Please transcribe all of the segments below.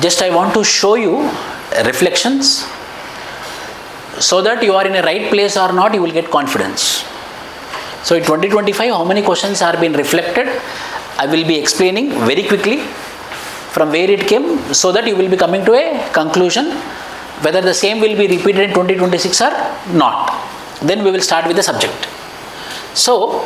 Just I want to show you reflections so that you are in a right place or not, you will get confidence. So in 2025, how many questions are being reflected? I will be explaining very quickly from where it came, so that you will be coming to a conclusion whether the same will be repeated in 2026 or not. Then we will start with the subject. So,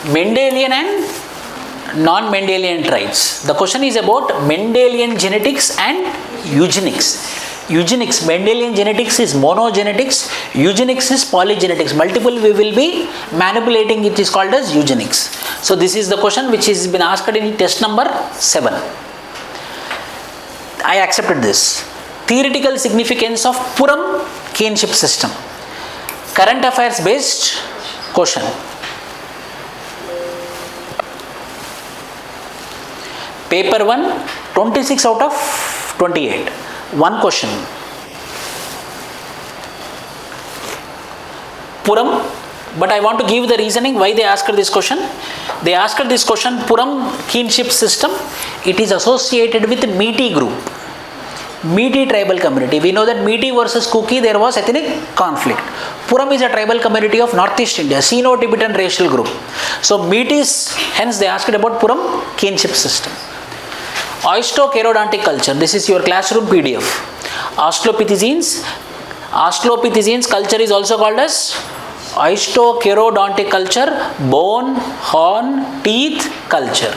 Mendelian and non-Mendelian traits. The question is about Mendelian genetics and eugenics. Eugenics, Mendelian genetics is monogenetics, eugenics is polygenetics. Multiple we will be manipulating, it is called as eugenics. So this is the question which has been asked in test number 7. I accepted this. Theoretical significance of Puram kinship system. Current affairs based question. Paper 1, 26 out of 28. One question. Puram, but I want to give the reasoning why they asked this question. They asked this question, Puram kinship system, it is associated with Meeti group, Meeti tribal community. We know that Meeti versus Kuki, there was ethnic conflict. Puram is a tribal community of Northeast India, Sino-Tibetan racial group. So Meetis, hence they asked about Puram kinship system. Osteocherodontic culture, this is your classroom PDF. Australopithecines culture is also called as osteocherodontic culture, bone, horn, teeth culture.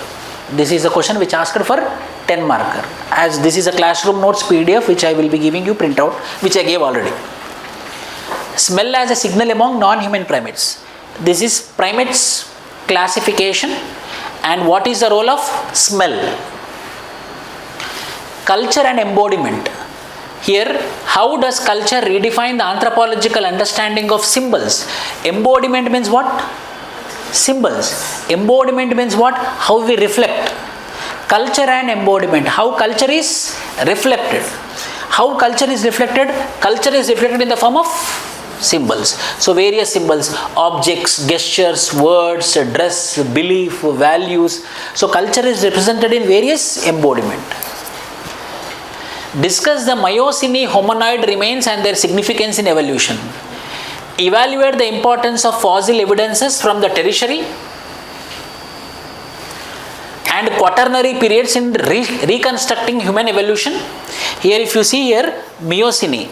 This is the question which asked for 10 marker. As this is a classroom notes PDF which I will be giving you printout, which I gave already. Smell as a signal among non-human primates. This is primates classification and what is the role of smell. Culture and embodiment. Here, how does culture redefine the anthropological understanding of symbols? Embodiment means what? Symbols. Embodiment means what? How we reflect. Culture and embodiment. How culture is reflected. How culture is reflected? Culture is reflected in the form of symbols. So various symbols, objects, gestures, words, dress, belief, values. So culture is represented in various embodiment. Discuss the Miocene hominoid remains and their significance in evolution. Evaluate the importance of fossil evidences from the tertiary and quaternary periods in reconstructing human evolution. Here if you see here, Miocene,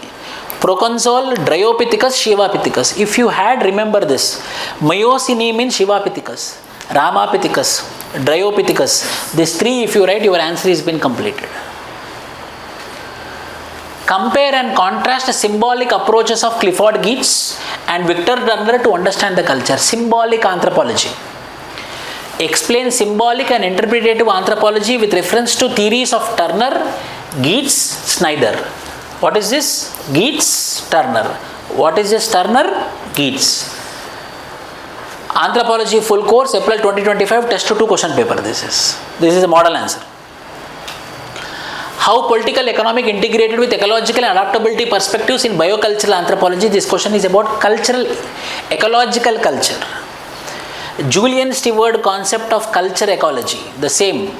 Proconsul, Dryopithecus, Shivapithecus. If you had, remember this. Miocene means Shivapithecus, Ramapithecus, Dryopithecus. These three if you write, your answer has been completed. Compare and contrast the symbolic approaches of Clifford Geertz and Victor Turner to understand the culture. Symbolic anthropology. Explain symbolic and interpretative anthropology with reference to theories of Turner, Geertz, Snyder. What is this? Geertz, Turner. What is this Turner? Geertz. Anthropology full course, April 2025, test 2 question paper. This is a model answer. How political economic integrated with ecological and adaptability perspectives in biocultural anthropology. This question is about cultural, ecological culture. Julian Stewart concept of culture ecology. The same.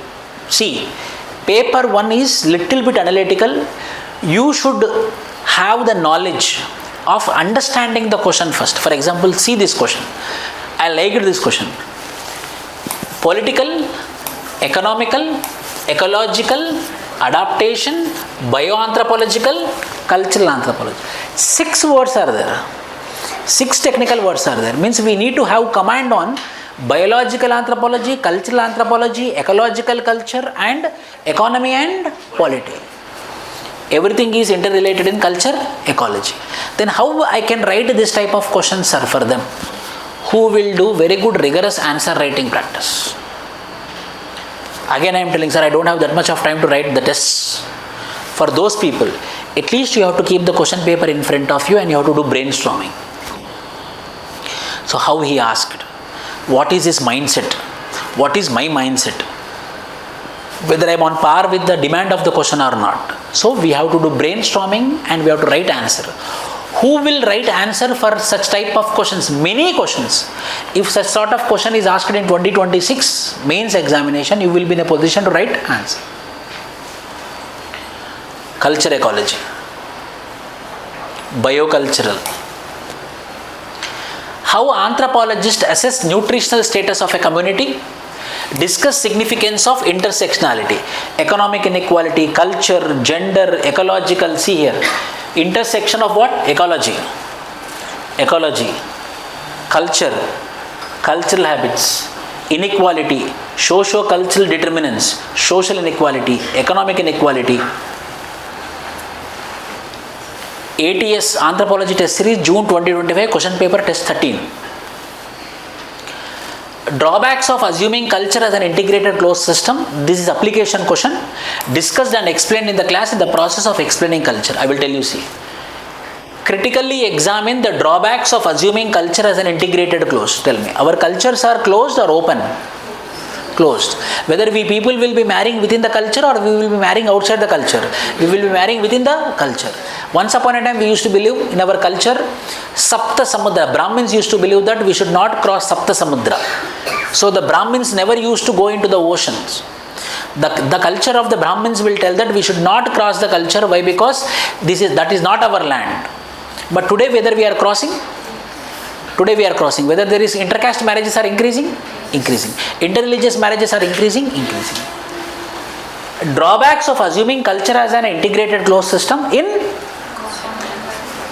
See, paper 1 is little bit analytical. You should have the knowledge of understanding the question first. For example, see this question. I liked this question. Political, economical, ecological, adaptation, bioanthropological, cultural anthropology. 6 words are there. 6 technical words are there. Means we need to have command on biological anthropology, cultural anthropology, ecological culture and economy and polity. Everything is interrelated in culture, ecology. Then how I can write this type of questions, sir, for them? Who will do very good rigorous answer writing practice? Again I am telling, sir, I don't have that much of time to write the tests. For those people, at least you have to keep the question paper in front of you and you have to do brainstorming. So how he asked, what is his mindset? What is my mindset? Whether I am on par with the demand of the question or not. So we have to do brainstorming and we have to write answer. Who will write answer for such type of questions? Many questions. If such sort of question is asked in 2026 mains examination, you will be in a position to write answer. Culture ecology. Biocultural. How anthropologists assess nutritional status of a community. Discuss significance of intersectionality. Economic inequality, culture, gender, ecological. See here. Intersection of what? Ecology. Ecology. Culture. Cultural habits. Inequality. Socio-cultural determinants. Social inequality. Economic inequality. ATS Anthropology Test Series, June 2025, question paper test 13. Drawbacks of assuming culture as an integrated closed system. This is application question. Discussed and explained in the class in the process of explaining culture. I will tell you, see. Critically examine the drawbacks of assuming culture as an integrated closed. Tell me, our cultures are closed or open? Closed. Whether we people will be marrying within the culture or we will be marrying outside the culture. We will be marrying within the culture. Once upon a time we used to believe in our culture, Sapta Samudra. Brahmins used to believe that we should not cross Sapta Samudra. So the Brahmins never used to go into the oceans. The culture of the Brahmins will tell that we should not cross the culture. Why? Because that is not our land. But today whether we are crossing? Today we are crossing. Whether there is intercaste marriages are increasing? Increasing. Interreligious marriages are increasing? Increasing. Drawbacks of assuming culture as an integrated closed system in.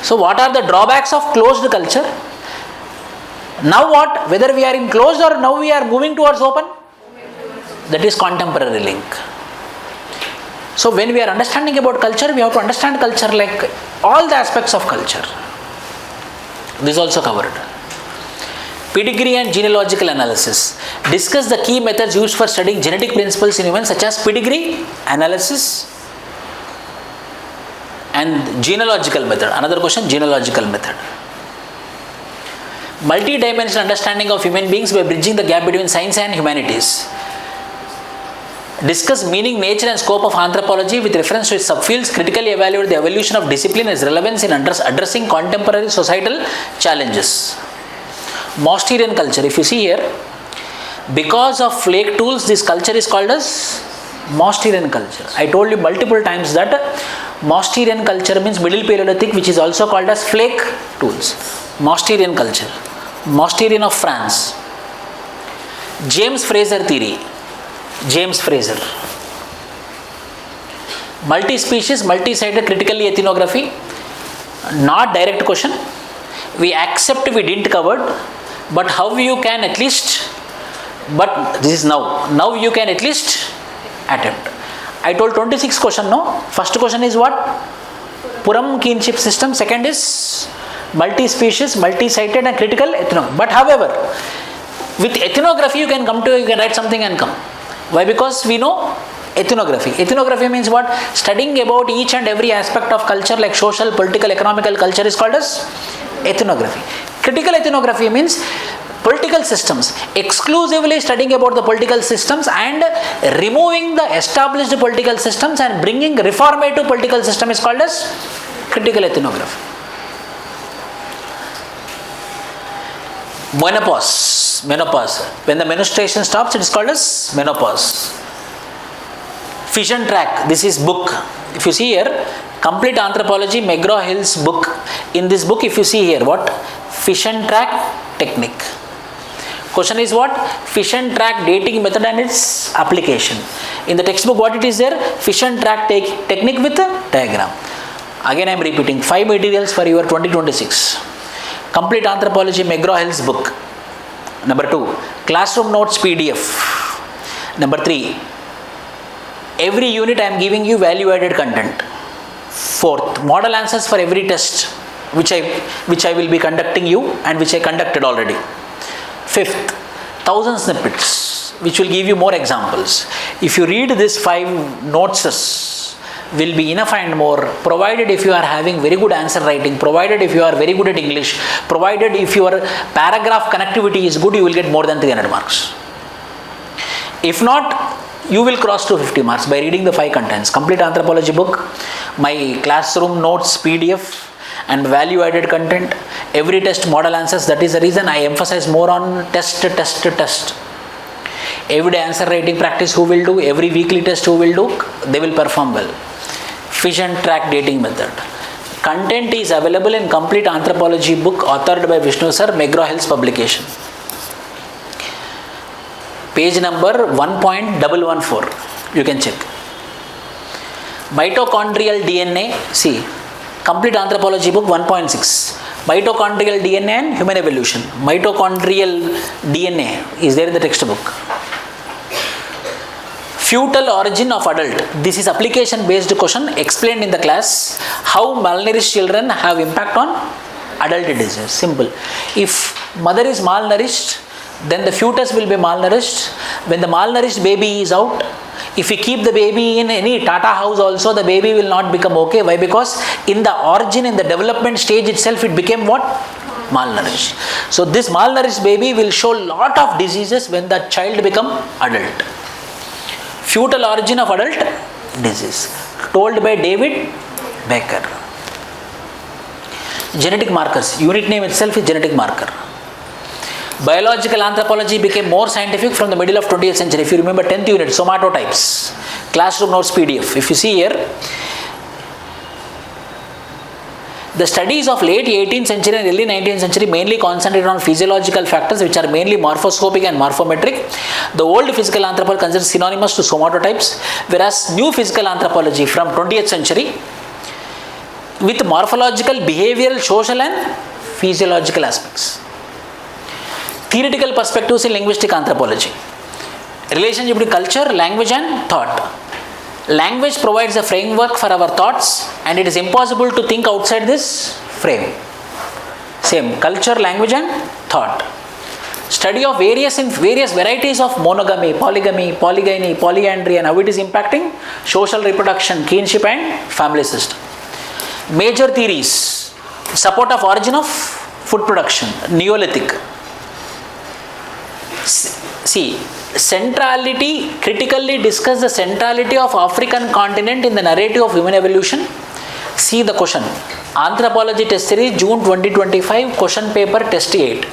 So what are the drawbacks of closed culture? Now what? Whether we are in closed or now we are moving towards open? That is contemporary link. So when we are understanding about culture, we have to understand culture like all the aspects of culture. This is also covered. Pedigree and genealogical analysis. Discuss the key methods used for studying genetic principles in humans, such as pedigree analysis and genealogical method. Another question, genealogical method. Multi-dimensional understanding of human beings by bridging the gap between science and humanities. Discuss meaning, nature and scope of anthropology with reference to its subfields. Critically evaluate the evolution of discipline and its relevance in addressing contemporary societal challenges. Mousterian culture. If you see here, because of flake tools, this culture is called as Mousterian culture. I told you multiple times that Mousterian culture means Middle Paleolithic, which is also called as flake tools. Mousterian culture. Mousterian of France. James Fraser theory. James Fraser. Multi-species, multi-sided critically ethnography. Not direct question. We accept we didn't covered, but how you can at least, but this is now you can at least attempt. I told 26 question, no? First question is what? Puram kinship system. Second is multi-species, multi-sided and critical ethnography. But however, with ethnography you can write something and come. Why? Because we know ethnography. Ethnography means what? Studying about each and every aspect of culture like social, political, economical culture is called as ethnography. Critical ethnography means political systems. Exclusively studying about the political systems and removing the established political systems and bringing reformative political system is called as critical ethnography. Menopause. When the menstruation stops, it is called as menopause. Fission track. This is book. If you see here, Complete Anthropology, McGraw-Hill's book. In this book, if you see here, what? Fission track technique. Question is what? Fission track dating method and its application. In the textbook, what it is there? Fission track technique with a diagram. Again, I am repeating. 5 materials for your 2026. Complete Anthropology, McGraw-Hill's book. Number 2, classroom notes PDF. Number 3, every unit I am giving you value added content. 4th, model answers for every test which I will be conducting you and which I conducted already. 5th, 1000 snippets which will give you more examples. If you read this 5 notes, will be enough and more, provided if you are having very good answer writing, provided if you are very good at English, provided if your paragraph connectivity is good, you will get more than 300 marks. If not, you will cross to 50 marks by reading the 5 contents. Complete Anthropology book, my classroom notes PDF and value added content, every test model answers. That is the reason I emphasize more on test. Every day answer writing practice who will do, every weekly test who will do, they will perform well. fission track dating method. Content is available in complete anthropology book authored by Vishnu sir, McGraw-Hill's publication. Page number 1.114. You can check. Mitochondrial DNA, see, complete anthropology book 1.6. Mitochondrial DNA and human evolution. Mitochondrial DNA is there in the textbook. Fetal origin of adult. This is application based question explained in the class. How malnourished children have impact on adult disease. Simple. If mother is malnourished, then the fetus will be malnourished. When the malnourished baby is out, if we keep the baby in any Tata house also, the baby will not become okay. Why? Because in the origin, in the development stage itself, it became what? Malnourished. So this malnourished baby will show lot of diseases when the child become adult. Fetal origin of adult disease, told by David Baker. Genetic markers, unit name itself is genetic marker. Biological anthropology became more scientific from the middle of 20th century. If you remember 10th unit, somatotypes, classroom notes PDF. If you see here, the studies of late 18th century and early 19th century mainly concentrated on physiological factors which are mainly morphoscopic and morphometric. The old physical anthropology considered synonymous to somatotypes, whereas new physical anthropology from 20th century with morphological, behavioral, social and physiological aspects. Theoretical perspectives in linguistic anthropology. Relationship between culture, language and thought. Language provides a framework for our thoughts and it is impossible to think outside this frame. Same, culture, language and thought. Study of various varieties of monogamy, polygamy, polygyny, polyandry and how it is impacting social reproduction, kinship and family system. Major theories. Support of origin of food production, Neolithic. See, centrality, critically discuss the centrality of African continent in the narrative of human evolution. See the question. Anthropology test series, June 2025, question paper test 8.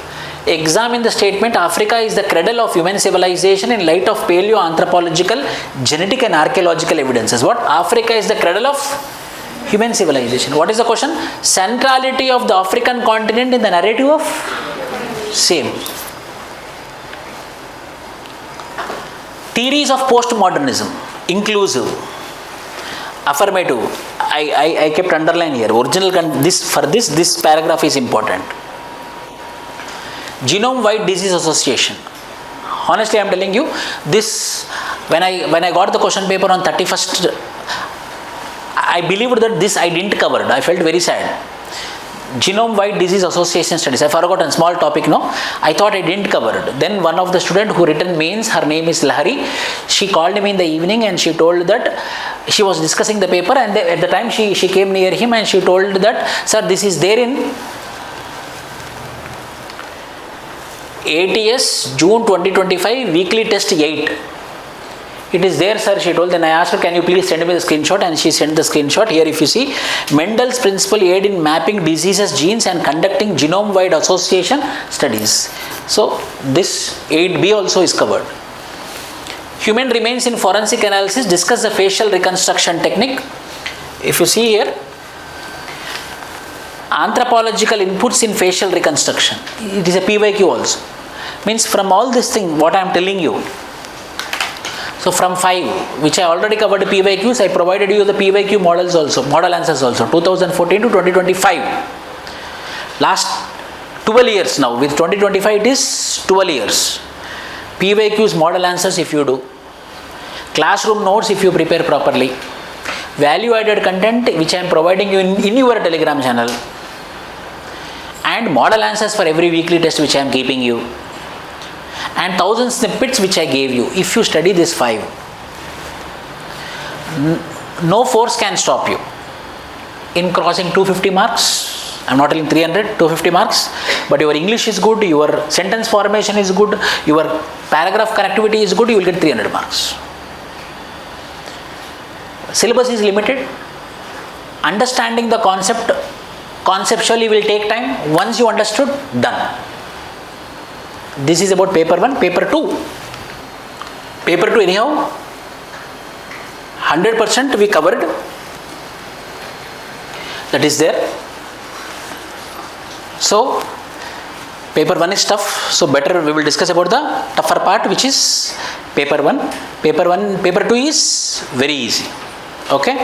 Examine the statement, Africa is the cradle of human civilization in light of paleo-anthropological, genetic and archaeological evidences. What? Africa is the cradle of human civilization. What is the question? Centrality of the African continent in the narrative of same. Theories of postmodernism, inclusive, affirmative. I kept underline here. Original this paragraph is important. Genome-wide disease association. Honestly, I am telling you this. When I got the question paper on 31st, I believed that this I didn't cover. I felt very sad. Genome-wide disease association studies. I forgot a small topic, no? I thought I didn't cover it. Then one of the student who written mains, her name is Lahari. She called me in the evening and she told that she was discussing the paper and at the time she came near him and she told that, sir, this is there in ATS June 2025 weekly test 8. It is there, sir, she told. Then I asked her, can you please send me the screenshot? And she sent the screenshot. Here if you see, Mendel's principle aid in mapping diseases, genes and conducting genome-wide association studies. So this 8B also is covered. Human remains in forensic analysis, discuss the facial reconstruction technique. If you see here, anthropological inputs in facial reconstruction. It is a PYQ also. Means from all this thing, what I am telling you, so from 5, which I already covered PYQs, I provided you the PYQ models also, model answers also, 2014 to 2025. Last 12 years now, with 2025 it is 12 years. PYQs model answers if you do. Classroom notes if you prepare properly. Value added content which I am providing you in your Telegram channel. And model answers for every weekly test which I am keeping you. And 1000 snippets which I gave you. If you study this 5, no force can stop you in crossing 250 marks. I am not telling 300, 250 marks. But your English is good, your sentence formation is good, your paragraph connectivity is good, you will get 300 marks. Syllabus is limited. Understanding the concept conceptually will take time. Once you understood, done. This is about paper 1. Paper 2. Paper 2 anyhow, 100% we covered. that is there. So paper 1 is tough, so better we will discuss about the tougher part, which is paper 1. Paper 2 is very easy. Okay,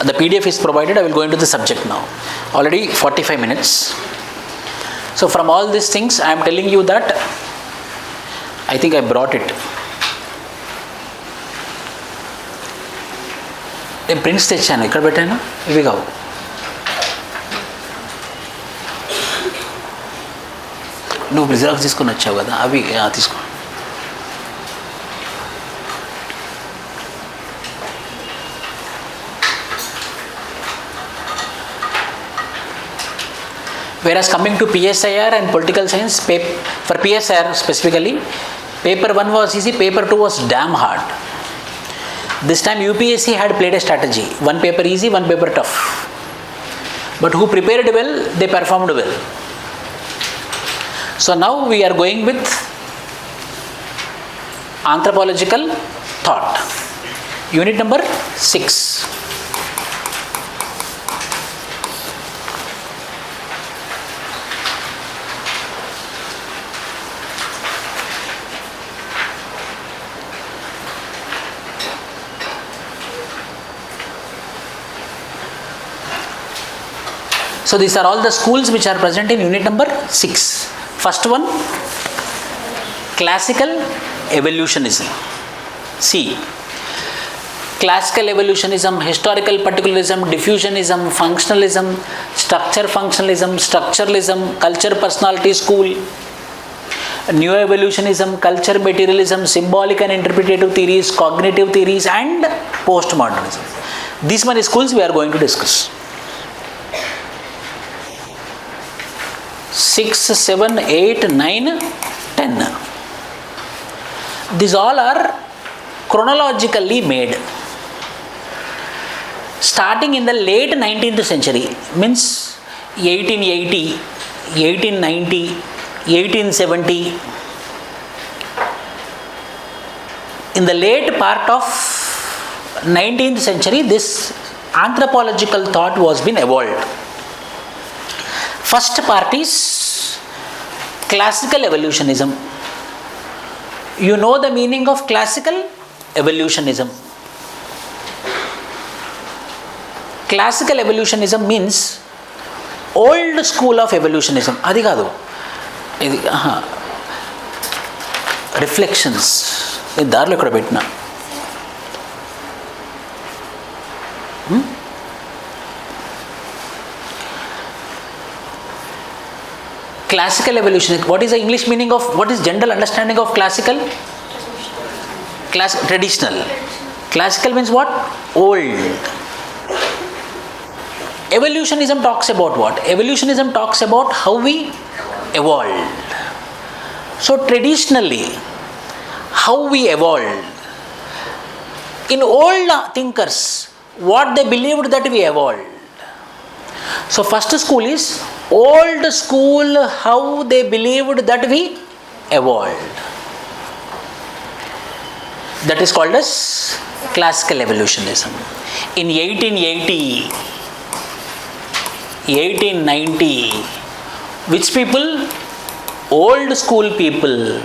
the PDF is provided. I will go into the subject now. Already 45 minutes. So from all these things, I am telling you that I think I brought it. నేను prints తెచ్చాను, ఎక్కడ పెట్టాను? ఇవి కావు. నువ్వు xerox తీసుకొని వచ్చావు కదా, అవి తీసుకో. Whereas coming to PSIR and political science, for PSIR specifically, paper 1 was easy, paper 2 was damn hard. This time UPSC had played a strategy. One paper easy, one paper tough. But who prepared well, they performed well. So now we are going with anthropological thought. Unit number 6. So these are all the schools which are present in unit number 6. First one, classical evolutionism. See, classical evolutionism, historical particularism, diffusionism, functionalism, structure functionalism, structuralism, culture personality school, new evolutionism, culture materialism, symbolic and interpretative theories, cognitive theories, and postmodernism. These many schools we are going to discuss. 6, 7, 8, 9, 10. These all are chronologically made. Starting in the late 19th century, means 1880, 1890, 1870. In the late part of 19th century, this anthropological thought was been evolved. First part is classical evolutionism. You know the meaning of classical evolutionism. Classical evolutionism means old school of evolutionism. Adi kaadu. Idi reflections. Idi darlo ikkada pettina. Classical evolution. What is the English meaning of, what is general understanding of classical? Traditional. Classical means what? Old. Evolutionism talks about what? Evolutionism talks about how we evolved. So traditionally, how we evolved. In old thinkers, what they believed that we evolved. So first school is old school, how they believed that we evolved. That is called as classical evolutionism. In 1880, 1890, which people? Old school people.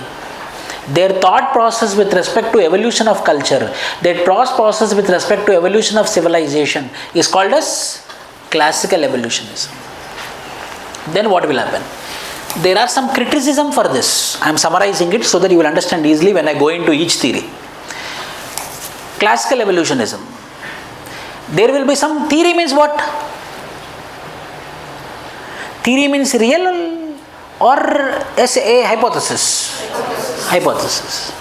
Their thought process with respect to evolution of culture, their thought process with respect to evolution of civilization is called as classical evolutionism. Then what will happen? There are some criticism for this. I am summarizing it so that you will understand easily when I go into each theory. Classical evolutionism. There will be some theory means what? Theory means real or as a hypothesis? Hypothesis.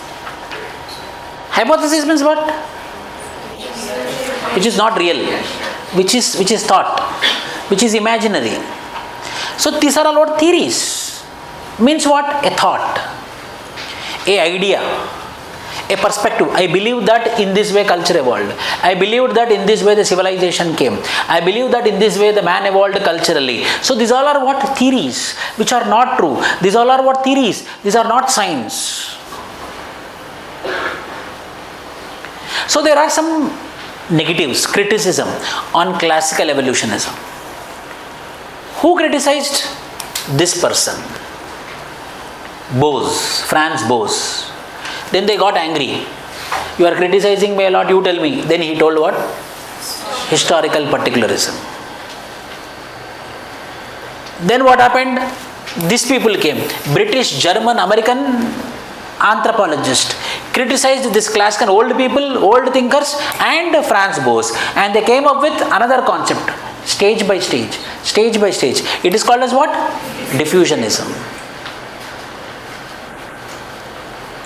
Hypothesis means what? Which is not real. Which is thought. Which is imaginary. So these are all what theories. Means what? A thought, a idea, a perspective. I believe that in this way culture evolved. I believe that in this way the civilization came. I believe that in this way the man evolved culturally. So these all are what? Theories, which are not true. These all are what? Theories. These are not science. So there are some negatives, criticism on classical evolutionism. Who criticized? This person. Bose, Franz Bose. Then they got angry. You are criticizing me a lot, you tell me. Then he told what? Historical particularism. Then what happened? These people came. British, German, American anthropologists criticized this classical old people, old thinkers and Franz Bose. And they came up with another concept. Stage by stage. Stage by stage. It is called as what? Diffusionism.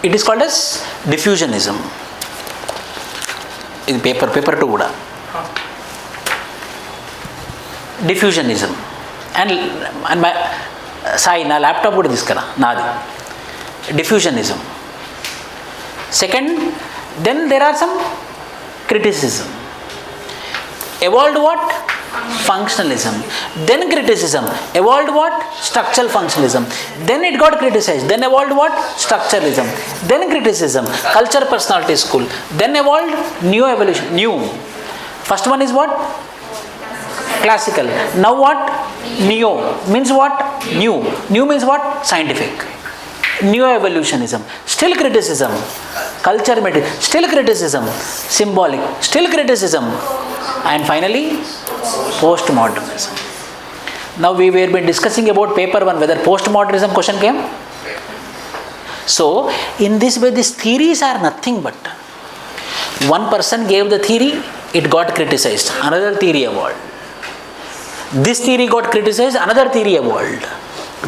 It is called as diffusionism. In paper 2 kuda. Diffusionism. And my Sai, na laptop kuda diskara. Nadi. Diffusionism. Second, then there are some criticism. Evolved what? Functionalism. Then criticism. Evolved what? Structural functionalism. Then it got criticized. Then evolved what? Structuralism. Then criticism. Culture personality school. Then evolved new evolution. New. First one is what? Classical. Now what? Neo. Means what? New. New means what? Scientific. New evolutionism. Still criticism. Culture material. Still criticism. Symbolic. Still criticism. And finally, postmodernism. Now we were been discussing about paper 1 whether postmodernism question came. So in this way these theories are nothing but one person gave the theory, it got criticized, another theory evolved. This theory got criticized, another theory evolved.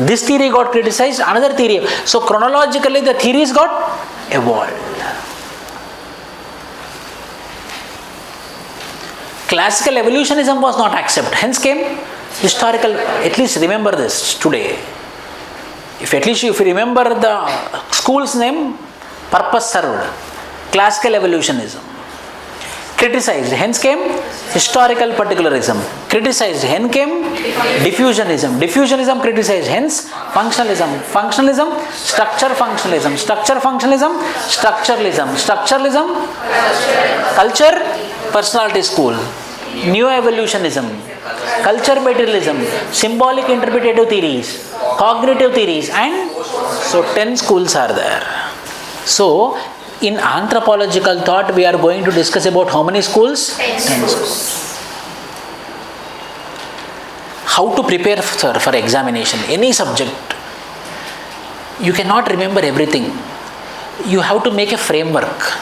This theory got criticized, another theory. So chronologically the theories got evolved. Classical evolutionism was not accepted. Hence came historical. At least remember this today. If you remember the school's name, purpose served. Classical evolutionism. Criticized. Hence came historical particularism. Criticized. Hence came diffusionism. Diffusionism criticized. Hence functionalism. Functionalism. Structure functionalism. Structure functionalism. Structuralism. Structuralism. Culture personality school. New evolutionism. Culture materialism. Symbolic interpretative theories. Cognitive theories. And so 10 schools are there. So in anthropological thought we are going to discuss about how many schools? 10 schools. How to prepare for examination, any subject. You cannot remember everything. You have to make a framework.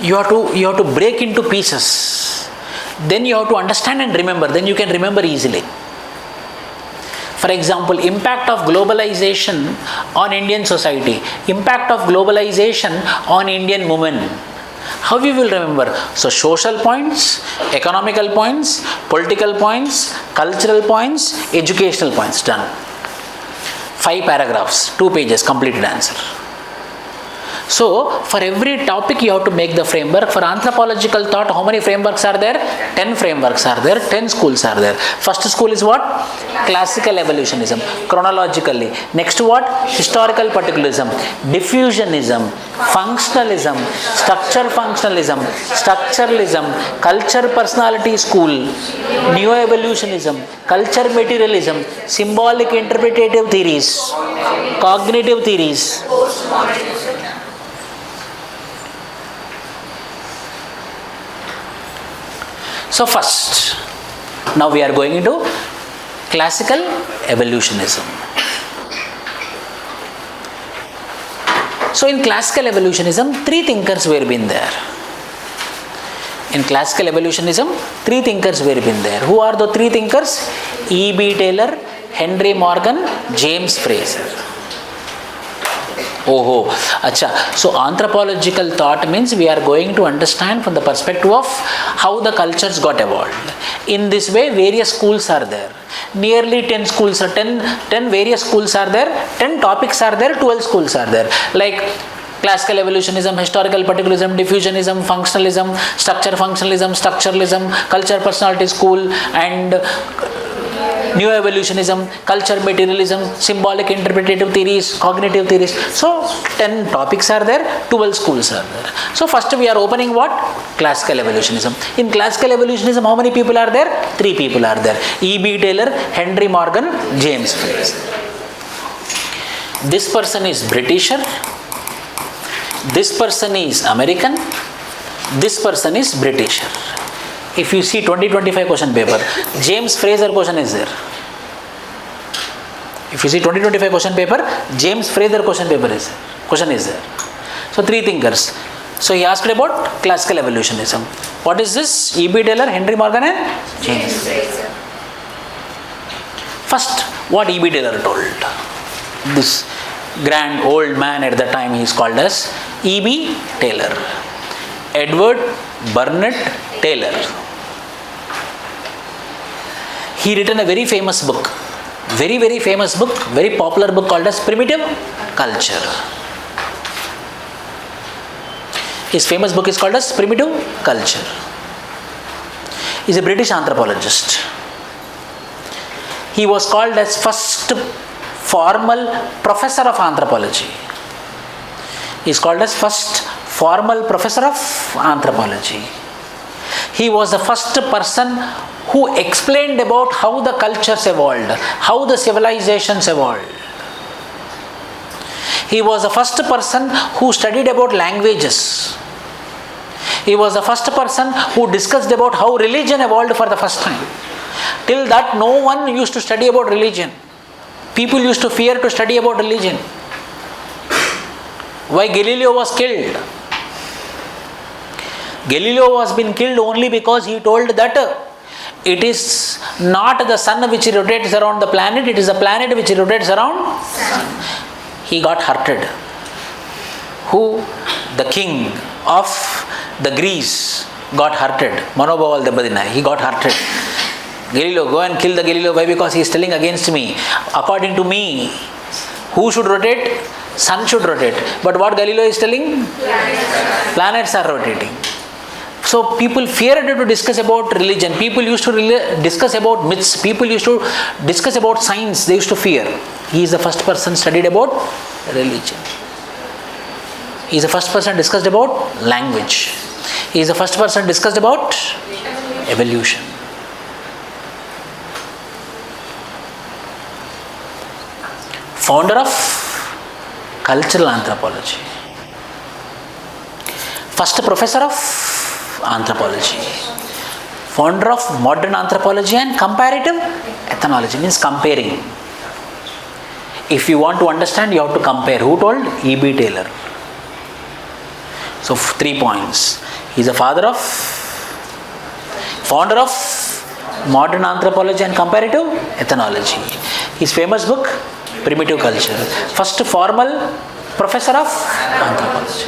You have to break into pieces. Then you have to understand and remember. Then you can remember easily. For example, impact of globalization on Indian society. Impact of globalization on Indian women. How we will remember? So social points, economical points, political points, cultural points, educational points. Done. 5 paragraphs, 2 pages, completed answer. So, for every topic you have to make the framework. For anthropological thought, how many frameworks are there? 10 frameworks are there, 10 schools are there. First school is what? Classical evolutionism, chronologically. Next what? Historical particularism, diffusionism, functionalism, structure functionalism, structuralism, culture personality school, neo-evolutionism, culture materialism, symbolic interpretative theories, cognitive theories. So first, now we are going into classical evolutionism. So in classical evolutionism, 3 thinkers were been there. In classical evolutionism, 3 thinkers were been there. Who are the 3 thinkers? E.B. Taylor, Henry Morgan, James Fraser. Oh, acha. So anthropological thought means we are going to understand from the perspective of how the cultures got evolved. In this way, various schools are there. Nearly 10 schools, 10 various schools are there, 10 topics are there, 12 schools are there. Like classical evolutionism, historical particularism, diffusionism, functionalism, structure functionalism, structuralism, culture personality school, and New evolutionism, culture materialism, symbolic interpretative theories, cognitive theories. So 10 topics are there, 12 schools are there. So first we are opening what? Classical evolutionism. In classical evolutionism, how many people are there? 3 people are there. E.B. Taylor, Henry Morgan, James Frazer. This person is Britisher, this person is American, this person is Britisher. If you see 2025 question paper, James Frazer question is there. If you see 2025 question paper, James Frazer question is there. So 3 thinkers. So he asked about classical evolutionism. What is this? E.B. Taylor, Henry Morgan and James Frazer. First, what E.B. Taylor told. This grand old man at the time, he is called as E.B. Taylor. Edward Burnett Taylor. He written a very famous book, very famous book, very popular book called as Primitive Culture. His famous book is called as Primitive Culture. He is a British anthropologist. He was called as first formal professor of anthropology. He is called as first formal professor of anthropology. He was the first person who explained about how the cultures evolved, how the civilizations evolved. He was the first person who studied about languages. He was the first person who discussed about how religion evolved for the first time. Till that, no one used to study about religion. People used to fear to study about religion. Why Galileo was killed? Galileo was been killed only because he told that it is not the sun which rotates around the planet, it is the planet which rotates around sun. He got hurted. Who? The king of the Greece got hurted. Manobhaval Debadina. He got hurted. Galileo, go and kill the Galileo. Why? Because he is telling against me. According to me, who should rotate? Sun should rotate. But what Galileo is telling? Planets are rotating. So people feared to discuss about religion. People used to discuss about myths. People used to discuss about science. They used to fear. He is the first person studied about religion. He is the first person discussed about language. He is the first person discussed about evolution. Founder of cultural anthropology. First professor of anthropology. Founder of modern anthropology and comparative ethnology, means comparing. If you want to understand, you have to compare. Who told? E.B. Taylor. So 3 points. He is a founder of modern anthropology and comparative ethnology. His famous book, Primitive Culture. First formal professor of anthropology.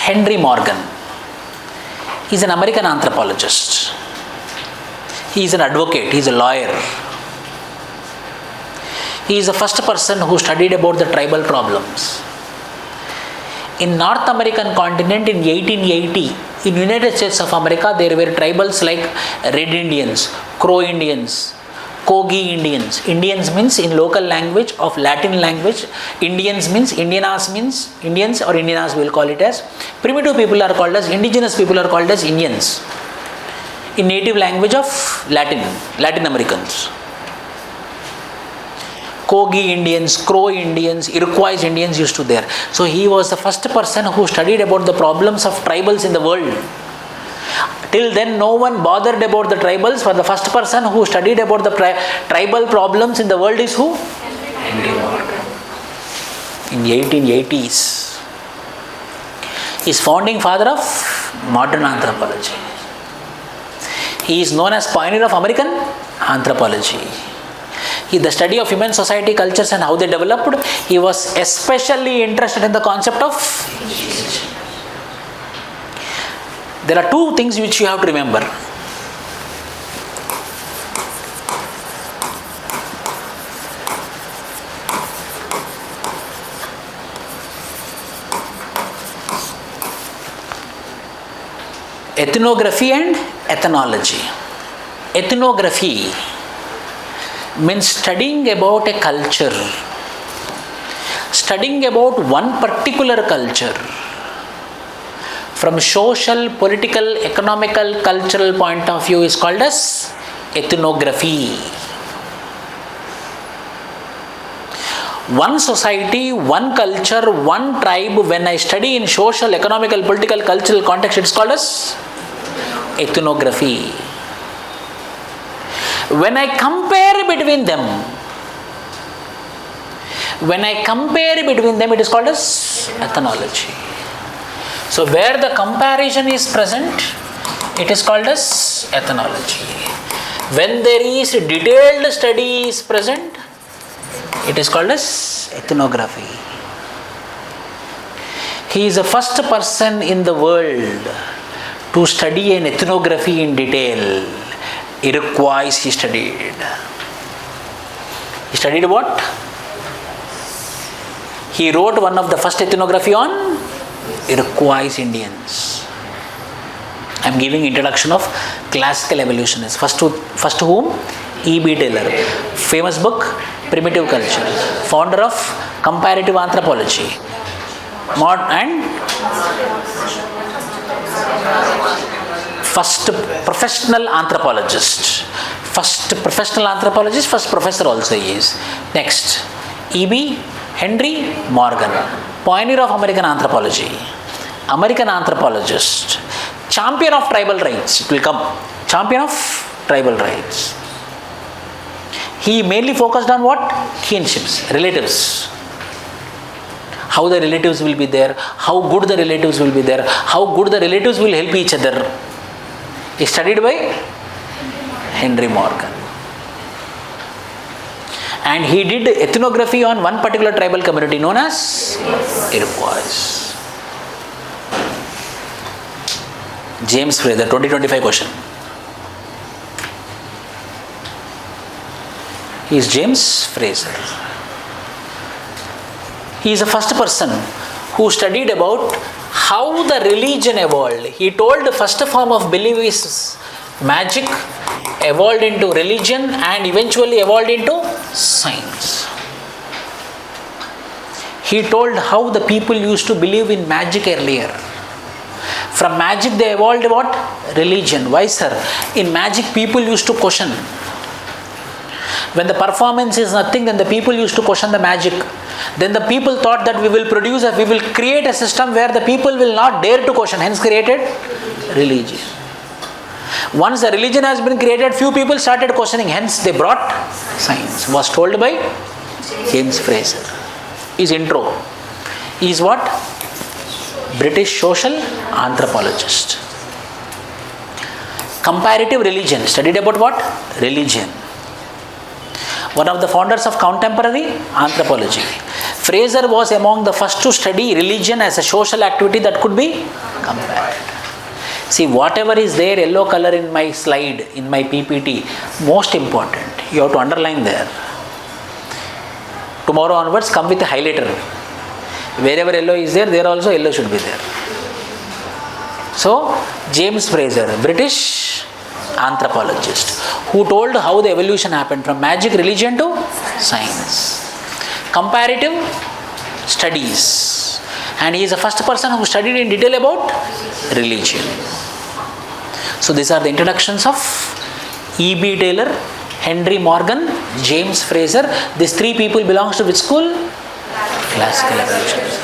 Henry Morgan. He is an American anthropologist. He is an advocate. He is a lawyer. He is the first person who studied about the tribal problems. In North American continent in 1880, in United States of America, there were tribals like Red Indians, Crow Indians, Kogi Indians. Indians means in local language of Latin language. Indians means Indians or Indianas we will call it as. Primitive people are called as, indigenous people are called as Indians. In native language of Latin Americans. Kogi Indians, Crow Indians, Iroquois Indians used to there. So he was the first person who studied about the problems of tribals in the world. Till then, no one bothered about the tribals. For the first person who studied about the tribal problems in the world is who? Henry Morgan. In the 1880s. He is founding father of modern anthropology. He is known as pioneer of American anthropology. The study of human society, cultures and how they developed, he was especially interested in the concept of age. There are 2 things which you have to remember. Ethnography and ethnology. Ethnography means studying about a culture, studying about one particular culture from social, political, economical, cultural point of view is called as ethnography. One society, one culture, one tribe, when I study in social, economical, political, cultural context, it is called as ethnography. When I compare between them, it is called as ethnology. So where the comparison is present, it is called as ethnology. When there is detailed study is present, it is called as ethnography. He is the first person in the world to study an ethnography in detail. Iroquois he studied. He studied what? He wrote one of the first ethnography on Iroquois Indians. I am giving introduction of classical evolutionists. First to whom? E.B. Taylor. Famous book, Primitive Culture. Founder of Comparative Anthropology. And first professional anthropologist. First professor also he is. Next, E.B. Henry Morgan. Pioneer of American anthropology. American anthropologist. Champion of tribal rights. It will come. Champion of tribal rights. He mainly focused on what? Kinships, relatives. How the relatives will be there, how good the relatives will be there, how good the relatives will help each other. He studied by Henry Morgan. And he did ethnography on one particular tribal community known as Iroquois. James Fraser, 2025 question. He is James Fraser. He is the first person who studied about how the religion evolved. He told the first form of belief is magic, evolved into religion, and eventually evolved into science. He told how the people used to believe in magic earlier. From magic they evolved what? Religion. Why, sir? In magic people used to question. When the performance is nothing, then the people used to question the magic. Then the people thought that we will create a system where the people will not dare to question, hence created religion. Once the religion has been created, few people started questioning, hence they brought science. Was told by James Fraser. His intro is what? British social anthropologist. Comparative religion. Studied about what? Religion. One of the founders of contemporary anthropology. Fraser was among the first to study religion as a social activity that could be compared. See, whatever is there, yellow color in my slide, in my PPT, most important. You have to underline there. Tomorrow onwards, come with a highlighter. Wherever yellow is there, there also yellow should be there. So, James Fraser, British anthropologist, who told how the evolution happened from magic, religion to science. Comparative studies. And he is the first person who studied in detail about religion. So these are the introductions of E.B. Taylor, Henry Morgan, James Fraser. These three people belongs to which school? Classical evolutionism.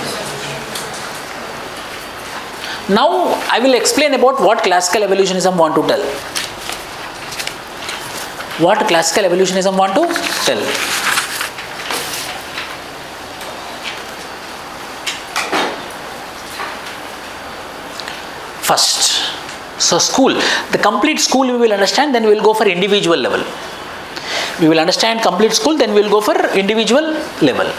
Now I will explain about what classical evolutionism want to tell. What classical evolutionism want to tell? First, so school, the complete school we will understand, then we will go for individual level. We will understand complete school, then we will go for individual level.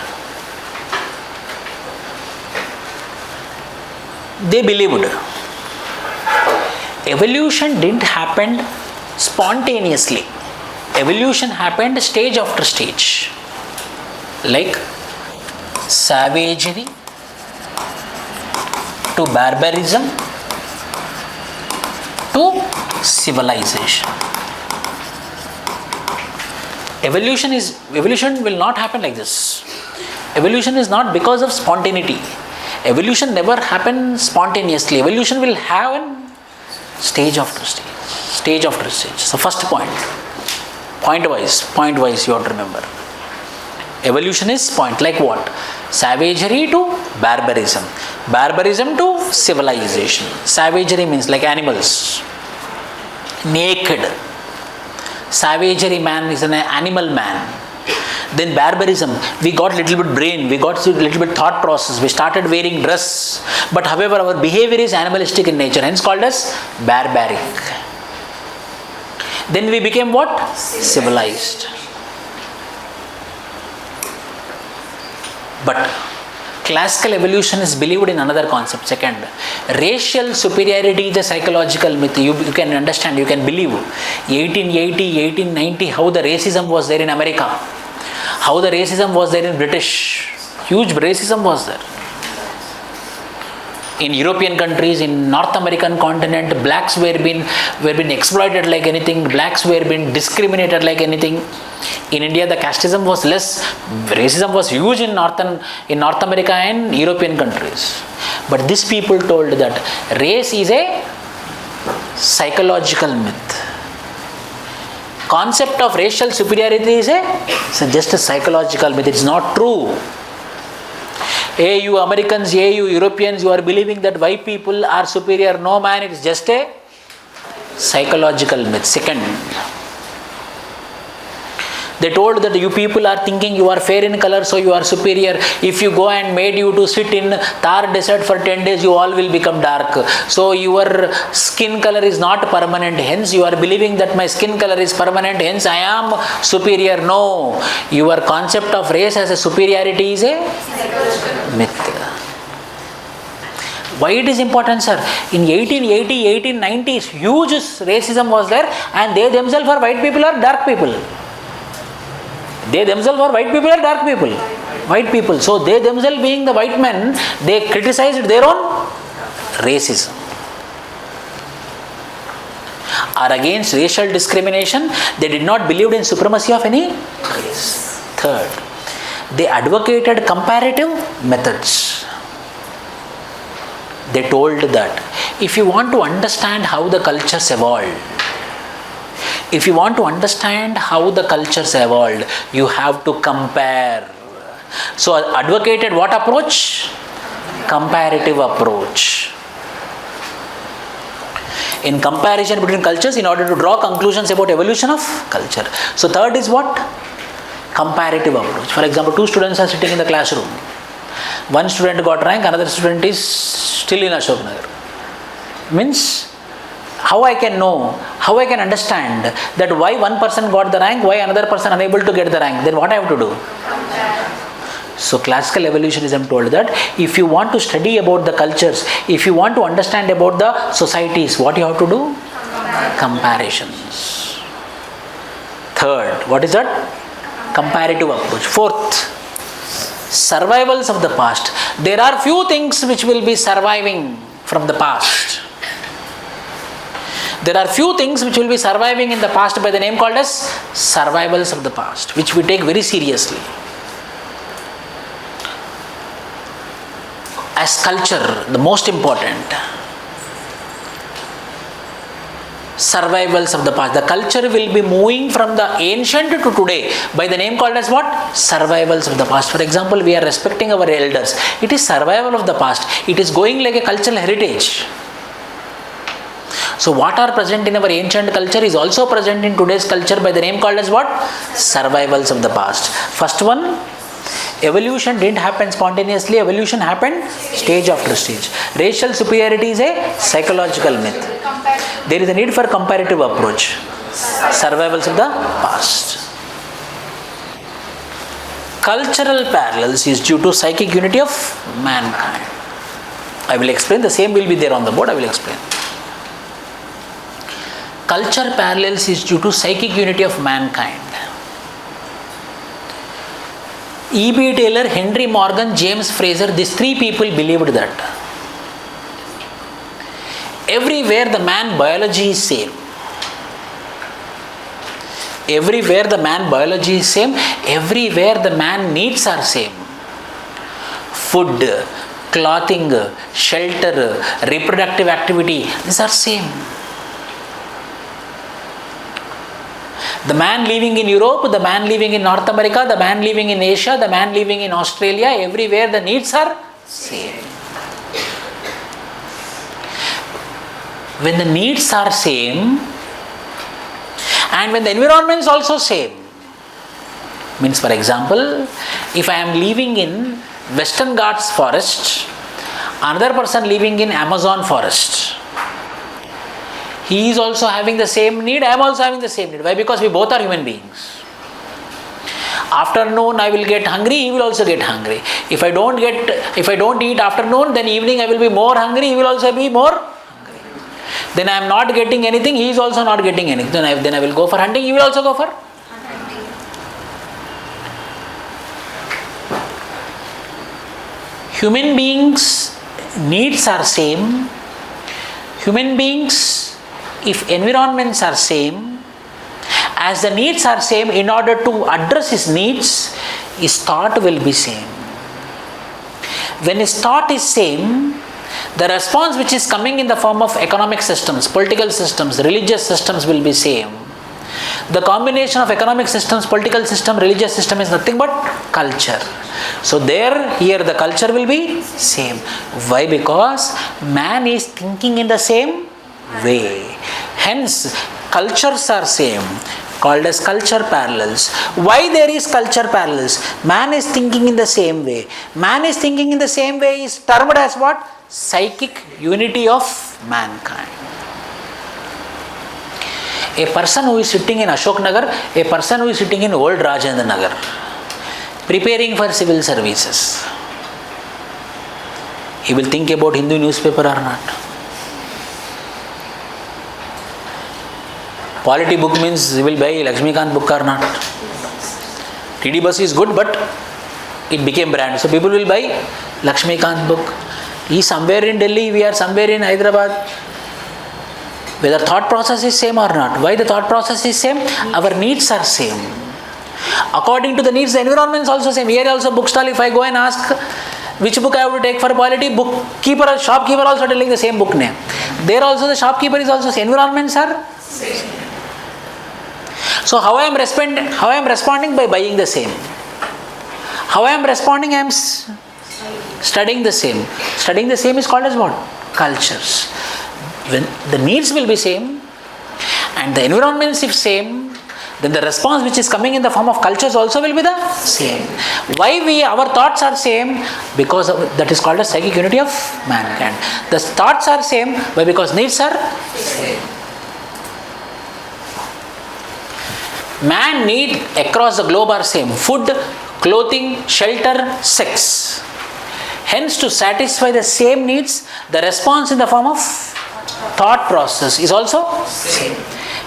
They believed evolution didn't happen spontaneously. Evolution happened stage after stage. Like savagery to barbarism civilization. Evolution will not happen like this. Evolution is not because of spontaneity. Evolution never happens spontaneously. Evolution will happen stage after stage, stage after stage. So first point wise you have to remember. Evolution is point like what? Savagery to barbarism. Barbarism to civilization. Savagery means like animals. Naked. Savagery man is an animal man. Then barbarism, we got little bit brain, we got little bit thought process, we started wearing dress. But however, our behavior is animalistic in nature, hence called as barbaric. Then we became what? Civilized. But classical evolution is believed in another concept. Second, racial superiority is a psychological myth. You can understand, you can believe. 1880, 1890, how the racism was there in America. How the racism was there in British. Huge racism was there. In European countries, in North American continent, blacks were being exploited like anything. Blacks were being discriminated like anything. In India, the casteism was less. Racism was huge in North America and European countries. But these people told that race is a psychological myth. Concept of racial superiority is just a psychological myth. It's not true. Hey, you Americans, hey, you Europeans, you are believing that white people are superior. No, man, it's just a psychological myth. Second, they told that you people are thinking you are fair in color, so you are superior. If you go and made you to sit in Thar desert for 10 days, you all will become dark. So your skin color is not permanent. Hence, you are believing that my skin color is permanent. Hence, I am superior. No. Your concept of race as a superiority is a myth. Why it is important, sir? In 1880, 1890s, huge racism was there, and they themselves are white people or dark people. They themselves are white people or dark people? White people. So they themselves being the white men, they criticized their own racism. Are against racial discrimination. They did not believe in supremacy of any race. Third, they advocated comparative methods. They told that if you want to understand how the cultures evolved, if you want to understand how the cultures evolved, you have to compare. So advocated what approach? Comparative approach. In comparison between cultures in order to draw conclusions about evolution of culture. So third is what? Comparative approach. For example, two students are sitting in the classroom. One student got rank, another student is still in Ashok Nagar. Means, how I can know, how I can understand that why one person got the rank, why another person unable to get the rank, then what I have to do? So classical evolutionism told that if you want to study about the cultures, if you want to understand about the societies, what you have to do? Comparisons. Third, what is that? Comparative approach. Fourth, survivals of the past. There are few things which will be surviving from the past. There are few things which will be surviving in the past by the name called as survivals of the past, which we take very seriously. As culture, the most important. Survivals of the past. The culture will be moving from the ancient to today by the name called as what? Survivals of the past. For example, we are respecting our elders. It is survival of the past. It is going like a cultural heritage. So what are present in our ancient culture is also present in today's culture by the name called as what? Survivals of the past. First one, evolution didn't happen spontaneously. Evolution happened stage after stage. Racial superiority is a psychological myth. There is a need for comparative approach. Survivals of the past. Cultural parallels is due to psychic unity of mankind. I will explain. The same will be there on the board. I will explain. Culture parallels is due to psychic unity of mankind. E.B. Taylor, Henry Morgan, James Fraser, these three people believed that everywhere the man biology is same. Everywhere the man biology is same, everywhere the man needs are same. Food, clothing, shelter, reproductive activity, these are same. The man living in Europe, the man living in North America, the man living in Asia, the man living in Australia, everywhere the needs are same. When the needs are same, and when the environment is also same, means for example, if I am living in Western Ghats forest, another person living in Amazon forest, he is also having the same need, I am also having the same need. Why? Because we both are human beings. Afternoon I will get hungry, he will also get hungry. If I don't eat afternoon, then evening I will be more hungry, he will also be more hungry. Then I am not getting anything, he is also not getting anything. Then I will go for hunting, he will also go for hunting. Human beings' needs are same. Human beings, if environments are same, as the needs are same, in order to address his needs, his thought will be same. When his thought is same, the response which is coming in the form of economic systems, political systems, religious systems will be same. The combination of economic systems, political system, religious system is nothing but culture. So here the culture will be same. Why? Because man is thinking in the same way. Hence, cultures are same, called as culture parallels. Why there is culture parallels? Man is thinking in the same way. Man is thinking in the same way is termed as what? Psychic unity of mankind. A person who is sitting in Ashok Nagar, a person who is sitting in old Rajendra Nagar, preparing for civil services, he will think about Hindu newspaper or not? Polity book means he will buy Lakshmikant book or not? TD bus is good, but it became brand. So people will buy Lakshmikant book. He is somewhere in Delhi, we are somewhere in Hyderabad. Whether thought process is same or not. Why the thought process is same? Our needs are same. According to the needs, the environment is also same. Here also bookstall, if I go and ask which book I have to take for polity, shopkeeper also telling the same book name. There also the shopkeeper is also same. Environments are same. So how I am responding? By buying the same. How I am responding? I am studying the same. Studying the same is called as what? Cultures. When the needs will be same and the environments if same, then the response which is coming in the form of cultures also will be the same. Why our thoughts are same? Because that is called as psychic unity of mankind. The thoughts are same. Why? Because needs are same. Man need across the globe are same. Food, clothing, shelter, sex. Hence, to satisfy the same needs, the response in the form of thought process is also same.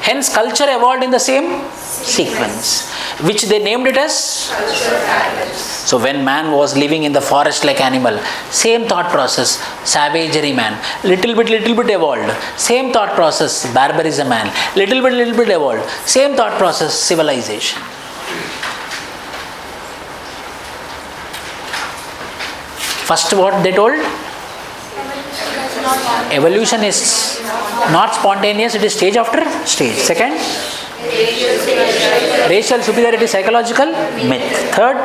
Hence, culture evolved in the same sequence, which they named it as culture. So, when man was living in the forest like animal, same thought process, savagery man, little bit evolved. Same thought process, barbarism man, little bit evolved. Same thought process, civilization. First, what they told? Evolution is not spontaneous, it is stage after stage. Second, racial superiority, psychological myth. Third,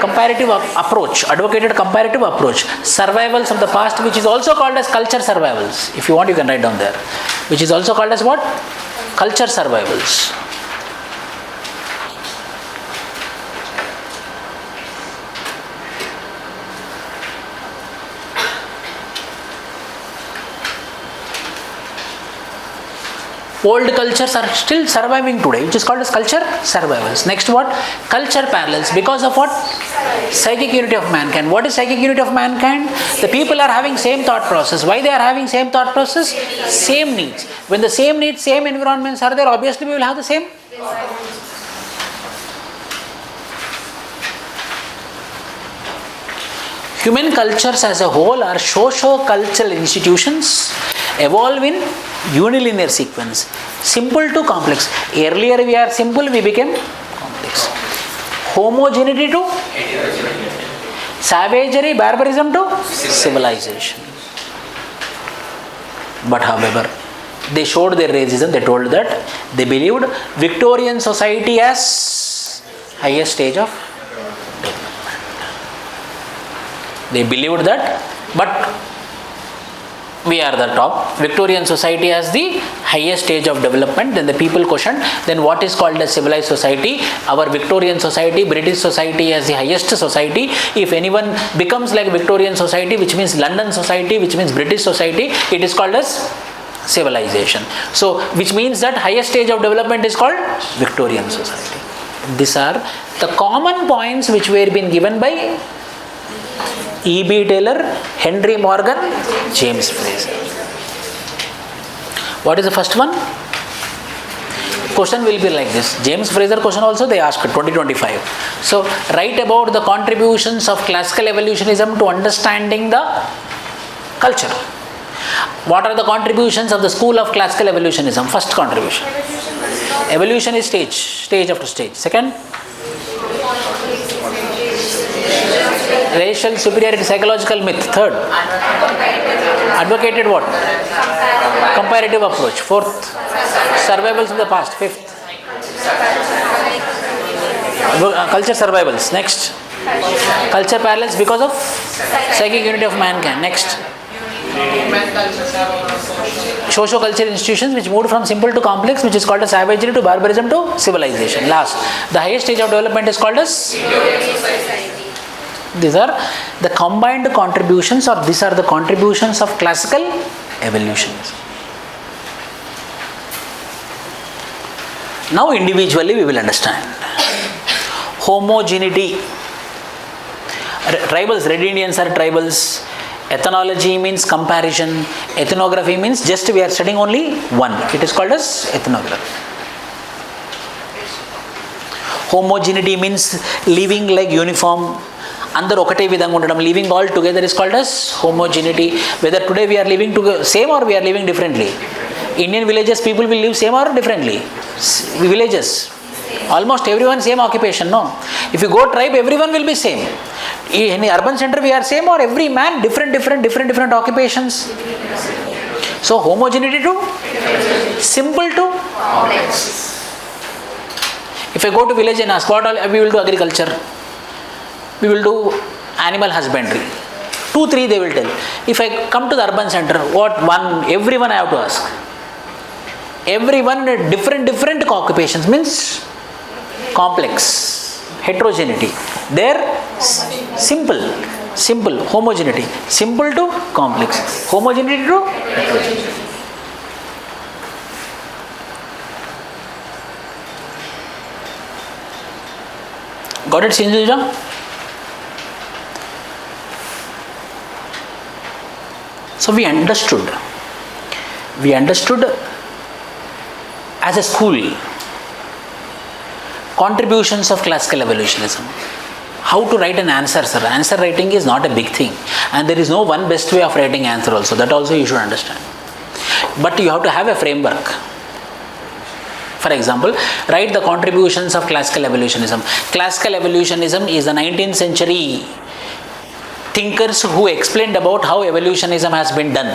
comparative approach, advocated comparative approach. Survivals of the past, which is also called as culture survivals. If you want, you can write down there. Which is also called as what? Culture survivals. Old cultures are still surviving today, which is called as culture survivals. Next, what? Culture parallels. Because of what? Psychic unity of mankind. What is psychic unity of mankind? The people are having same thought process. Why they are having same thought process? Same needs. When the same needs, same environments are there, obviously we will have the same. Human cultures as a whole are socio-cultural institutions, evolve in Unilinear sequence. Simple to complex. Earlier we are simple, we became complex. Homogeneity to savagery, barbarism to civilization. But however, they showed their racism. They told that they believed Victorian society as highest stage of development. They believed that, but we are the top. Victorian society as the highest stage of development. Then the people questioned, then what is called a civilized society? Our Victorian society, British society as the highest society. If anyone becomes like Victorian society, which means London society, which means British society, it is called as civilization. So, which means that highest stage of development is called Victorian society. These are the common points which were being given by E.B. Taylor, Henry Morgan, James Fraser. What is the first one? Question will be like this. James Fraser question also they asked 2025. So, write about the contributions of classical evolutionism to understanding the culture. What are the contributions of the school of classical evolutionism? First contribution. Evolution is stage after stage. Second, racial superiority, psychological myth. Third, advocated what? Comparative approach. Fourth, survivals of the past. Fifth, culture survivals. Next, culture parallels because of psychic unity of mankind. Next, socio-cultural institutions which moved from simple to complex, which is called as savagery to barbarism to civilization. Last, the highest stage of development is called as. These are the combined contributions, or these are the contributions of classical evolutionism. Now individually we will understand. Homogeneity. Tribals, Red Indians are tribals. Ethnology means comparison. Ethnography means just we are studying only one. It is called as ethnography. Homogeneity means living like uniform. అందరూ ఒకటే విధంగా ఉండడం, living all together is called as homogeneity. Whether today we are living same or we are living differently. Indian villages people will live same or differently. Villages almost every one same occupation. No, if you go tribe every one will be same. In the urban center we are same, or every man different occupations. So homogeneity to simple to complex. If I go to village and ask what all we will do, agriculture, we will do animal husbandry, 2-3 they will tell. If I come to the urban center, what one, everyone I have to ask. Everyone different occupations means complex. Heterogeneity. There simple, homogeneity. Simple to complex. Homogeneity to heterogeneity. Got it, Sinjuja? So we understood as a school contributions of classical evolutionism. How to write an answer, sir? Answer writing is not a big thing, and there is no one best way of writing answer also. That also you should understand. But you have to have a framework. For example, write the contributions of classical evolutionism. Classical evolutionism is the 19th century thinkers who explained about how evolutionism has been done.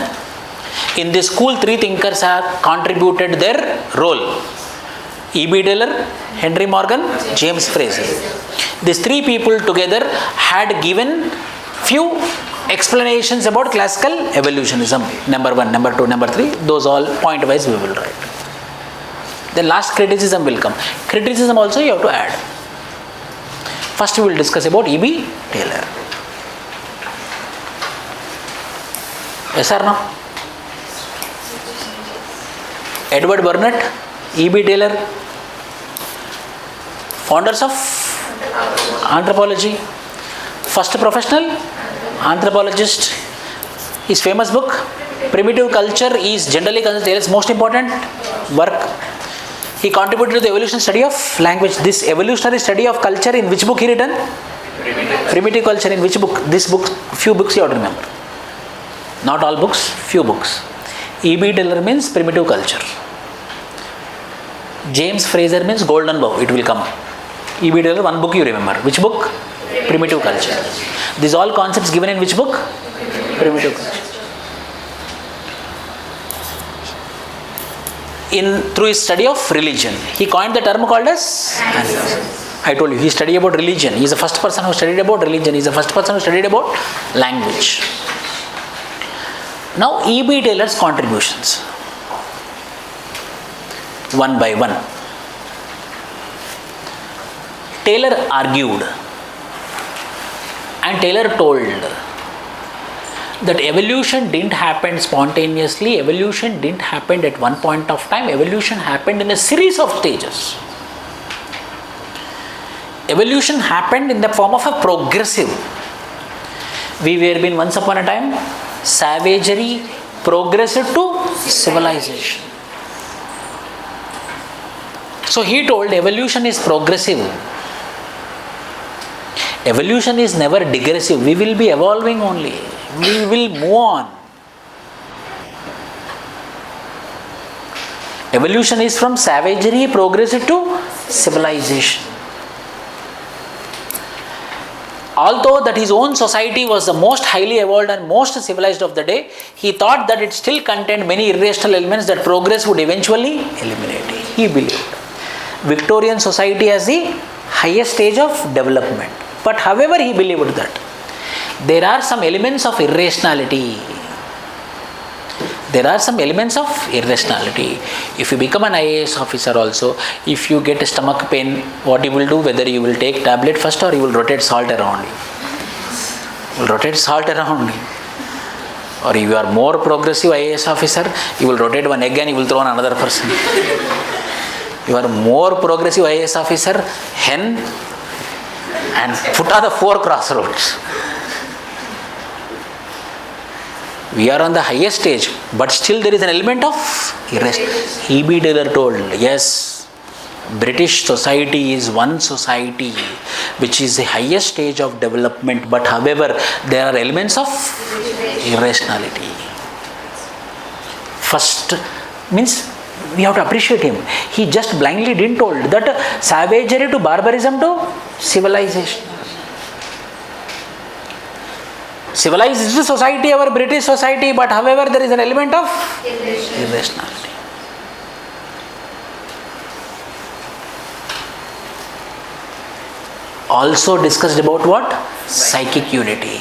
In this school, 3 thinkers have contributed their role. E.B. Taylor, Henry Morgan, James Fraser. These 3 people together had given few explanations about classical evolutionism. Number 1, number 2, number 3, those all point wise we will write. The last criticism will come. Criticism also you have to add. First we will discuss about E.B. Taylor. Yes or no? Edward Burnett, E.B. Taylor, founders of anthropology, first professional anthropologist. His famous book Primitive Culture is generally considered Taylor's most important work. He contributed to the evolutionary study of language. This evolutionary study of culture, in which book he written? Primitive Culture. In which book? This book, few books you have to remember. Not all books, few books. E.B. Taylor means primitive culture. James Fraser means golden bough. It will come. E.B. Taylor, one book you remember. Which book? Primitive culture. These all concepts given in which book? Primitive culture. Through his study of religion, he coined the term called as animism. I told you, he studied about religion. He is the first person who studied about religion. He is the first person who studied about language. Now, E.B. Taylor's contributions, one by one. Taylor argued and Taylor told that evolution didn't happen spontaneously, evolution didn't happen at one point of time, evolution happened in a series of stages. Evolution happened in the form of a progressive. We were been once upon a time savagery, progressive to civilization. So he told evolution is progressive. Evolution is never digressive. We will be evolving only. We will move on. Evolution is from savagery, progressive to civilization. Although that his own society was the most highly evolved and most civilized of the day, he thought that it still contained many irrational elements that progress would eventually eliminate. He believed Victorian society as the highest stage of development. But however, he believed that there are some elements of irrationality. There are some elements of irrationality. If you become an IAS officer also, if you get a stomach pain, what you will do? Whether you will take tablet first or you will rotate salt around you. You will rotate salt around you. Or if you are more progressive IAS officer, you will rotate one egg and you will throw on another person. You are more progressive IAS officer, hen and put on the 4 crossroads. We are on the highest stage, but still there is an element of irrationality. E.B. Taylor told, yes, British society is one society which is the highest stage of development, but however, there are elements of irrationality. First, means we have to appreciate him. He just blindly didn't told that savagery to barbarism to civilization. Civilized society, our British society, but however there is an element of irrationality. Also discussed about what? Psychic unity.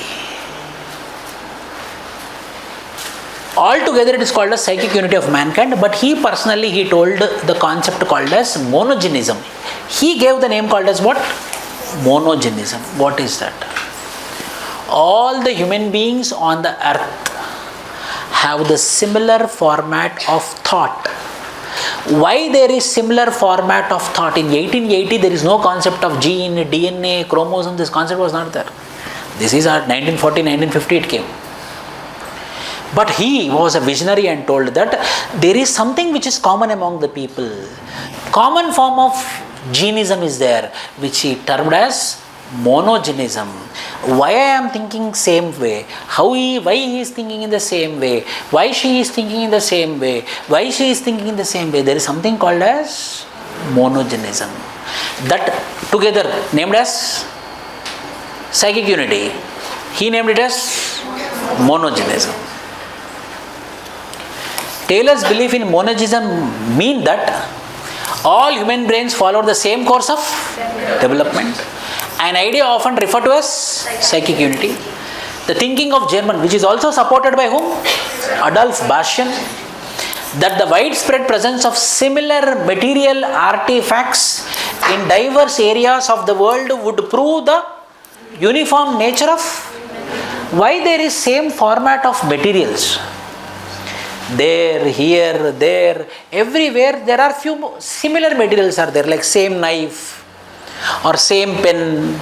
Altogether it is called as psychic unity of mankind, but he personally told the concept called as monogenism. He gave the name called as what? Monogenism. What is that? All the human beings on the earth have the similar format of thought. Why there is similar format of thought? In 1880 there is no concept of gene, DNA, chromosome. This concept was not there. This is at 1940, 1950 it came. But he was a visionary and told that there is something which is common among the people. Common form of genism is there, which he termed as monogenism. Why I am thinking same way? Why he is thinking in the same way? Why she is thinking in the same way? Why she is thinking in the same way? There is something called as monogenism. That together named as psychic unity. He named it as monogenism. Taylor's belief in monogenism mean that all human brains follow the same course of development. An idea often referred to as psychic unity. The thinking of German, which is also supported by whom? Adolf Bastian, that the widespread presence of similar material artifacts in diverse areas of the world would prove the uniform nature of why there is same format of materials. There, here, there, everywhere there are few similar materials are there, like same knife or same pen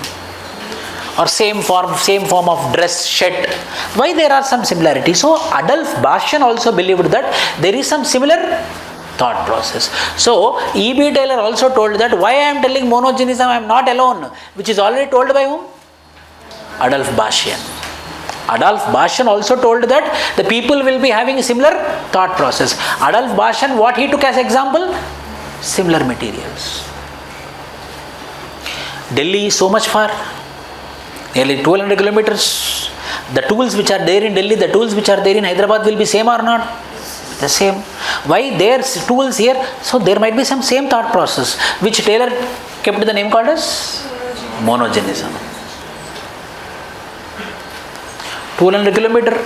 or same form of dress shirt. Why there are some similarities? So Adolf Bastian also believed that there is some similar thought process. So E.B. Taylor also told that why I am telling monogenism, I am not alone, which is already told by whom? Adolf Bastian. Adolf Bashan also told that the people will be having a similar thought process. Adolf Bashan, what he took as example? Similar materials. Delhi is so much far, nearly 1200 kilometers. The tools which are there in Delhi, the tools which are there in Hyderabad will be same or not? The same. Why their tools here? So there might be some same thought process, which Taylor kept the name called as monogenism. 200 kilometer.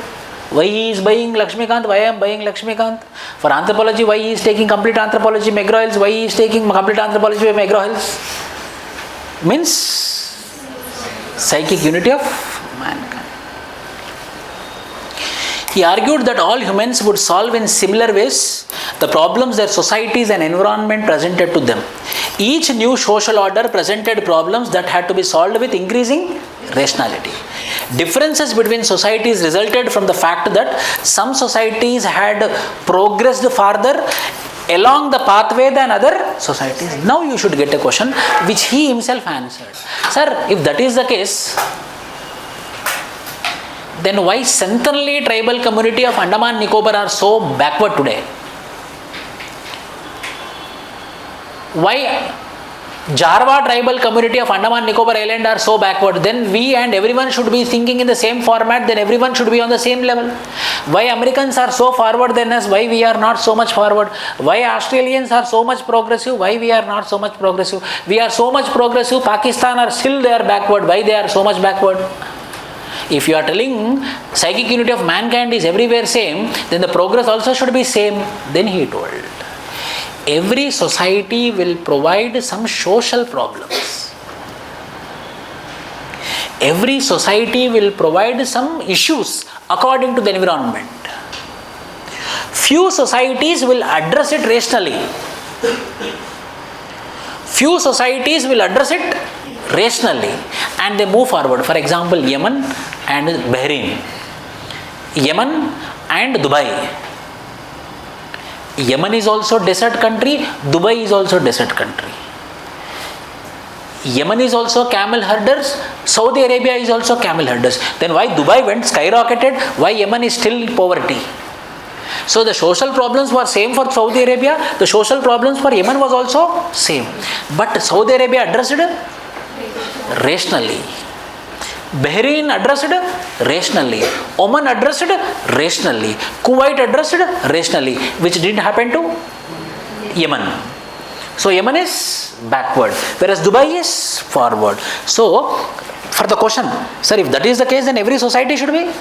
Why he is buying Lakshmikant? Why I am buying Lakshmikant? For anthropology, why he is taking complete anthropology McGraw-Hill's? Why he is taking complete anthropology by McGraw-Hill's? Means psychic unity of mankind. He argued that all humans would solve in similar ways the problems their societies and environment presented to them. Each new social order presented problems that had to be solved with increasing rationality. Differences between societies resulted from the fact that some societies had progressed farther along the pathway than other societies. Now you should get a question which he himself answered. Sir, if that is the case, then why centrally tribal community of Andaman Nicobar are so backward today? Why Jarwa tribal community of Andaman Nicobar Island are so backward? Then we and everyone should be thinking in the same format, then everyone should be on the same level. Why Americans are so forward than us? Why we are not so much forward? Why Australians are so much progressive? Why we are not so much progressive? We are so much progressive. Pakistan are still they are backward. Why they are so much backward? If you are telling psychic unity of mankind is everywhere same, then the progress also should be same. Then he told, every society will provide some social problems. Every society will provide some issues according to the environment. Few societies will address it rationally. Few societies will address it rationally and they move forward. For example, Yemen and Bahrain. Yemen and Dubai. Yemen is also desert country, Dubai is also desert country. Yemen is also camel herders, Saudi Arabia is also camel herders. Then why Dubai went skyrocketed, why Yemen is still in poverty? So the social problems were same for Saudi Arabia, the social problems for Yemen was also same. But Saudi Arabia addressed it rationally. Bahrain addressed rationally. Oman addressed rationally. Kuwait addressed rationally, which didn't happen to Yemen. So Yemen is backward, whereas Dubai is forward. So for the question, sir, if that is the case, then every society should be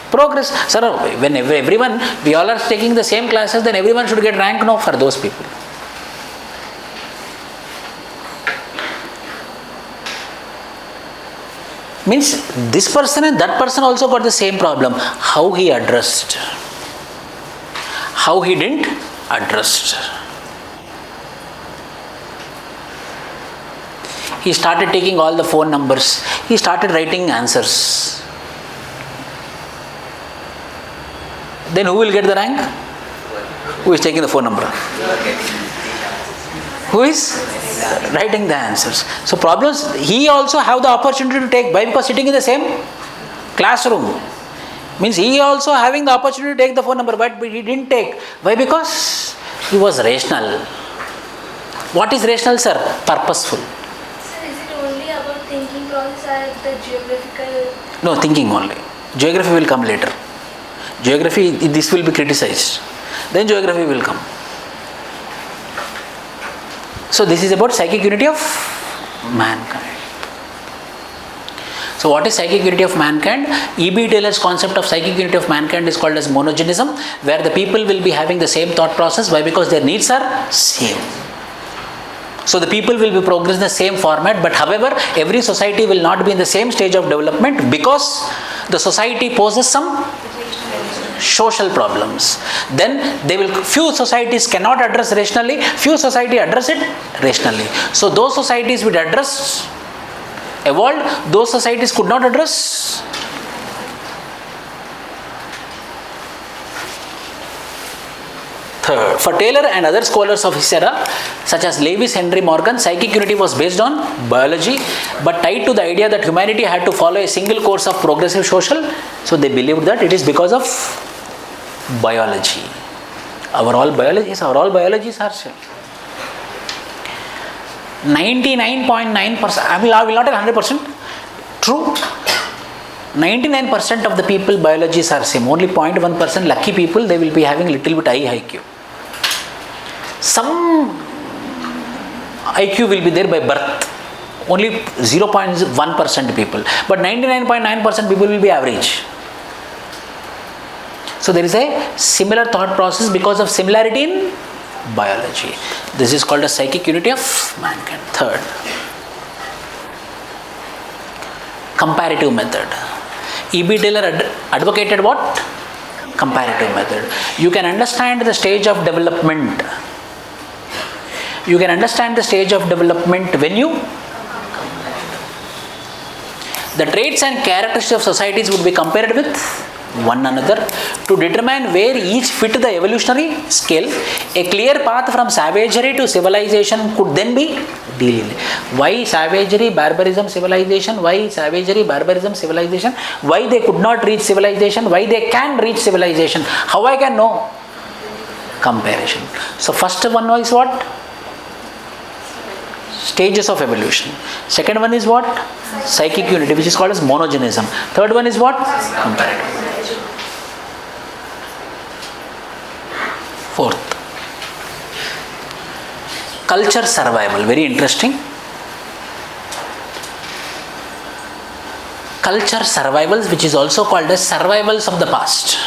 progress. Sir, when everyone, we all are taking the same classes, then everyone should get rank now for those people. Means this person and that person also got the same problem. How he addressed, how he didn't addressed. He started taking all the phone numbers. He started writing answers. Then who will get the rank? Who is taking the phone number? Who is writing the answers? So problems, he also have the opportunity to take. Why? Because sitting in the same classroom. Means he also having the opportunity to take the phone number, but he didn't take. Why? Because he was rational. What is rational, sir? Purposeful. Sir, is it only about thinking process or the geographical? No, thinking only. Geography will come later. Geography, this will be criticized. Then geography will come. So this is about psychic unity of mankind. So what is psychic unity of mankind? E.B. Taylor's concept of psychic unity of mankind is called as monogenism, where the people will be having the same thought process. Why? Because their needs are same. So the people will be progressing the same format, but however, every society will not be in the same stage of development because the society poses some social problems. Then they will, few societies cannot address rationally, few society address it rationally. So those societies which address evolved, those societies could not address. Third, for Taylor and other scholars of his era, such as Lewis Henry Morgan, psychic unity was based on biology, but tied to the idea that humanity had to follow a single course of progressive social. So they believed that it is because of biology. Our all biologies are same. 99.9%, I will not tell 100%, true. 99% of the people biologies are same. Only 0.1% lucky people, they will be having little bit high IQ. Some IQ will be there by birth. Only 0.1% people. But 99.9% people will be average. So there is a similar thought process because of similarity in biology. This is called a psychic unity of mankind. Third, comparative method. E.B. Taylor advocated what? Comparative method. You can understand the stage of development. You can understand the stage of development when you the traits and characteristics of societies would be compared with one another to determine where each fit the evolutionary scale. A clear path from savagery to civilization could then be delineated. Why savagery, barbarism, civilization? Why savagery, barbarism, civilization? Why they could not reach civilization? Why they can reach civilization? How I can know? Comparison. So first one is what? Stages of evolution. Second one is what? Psychic unity, which is called as monogenism. Third one is what? Comparative. Fourth, culture survival. Very interesting. Culture survivals, which is also called as survivals of the past.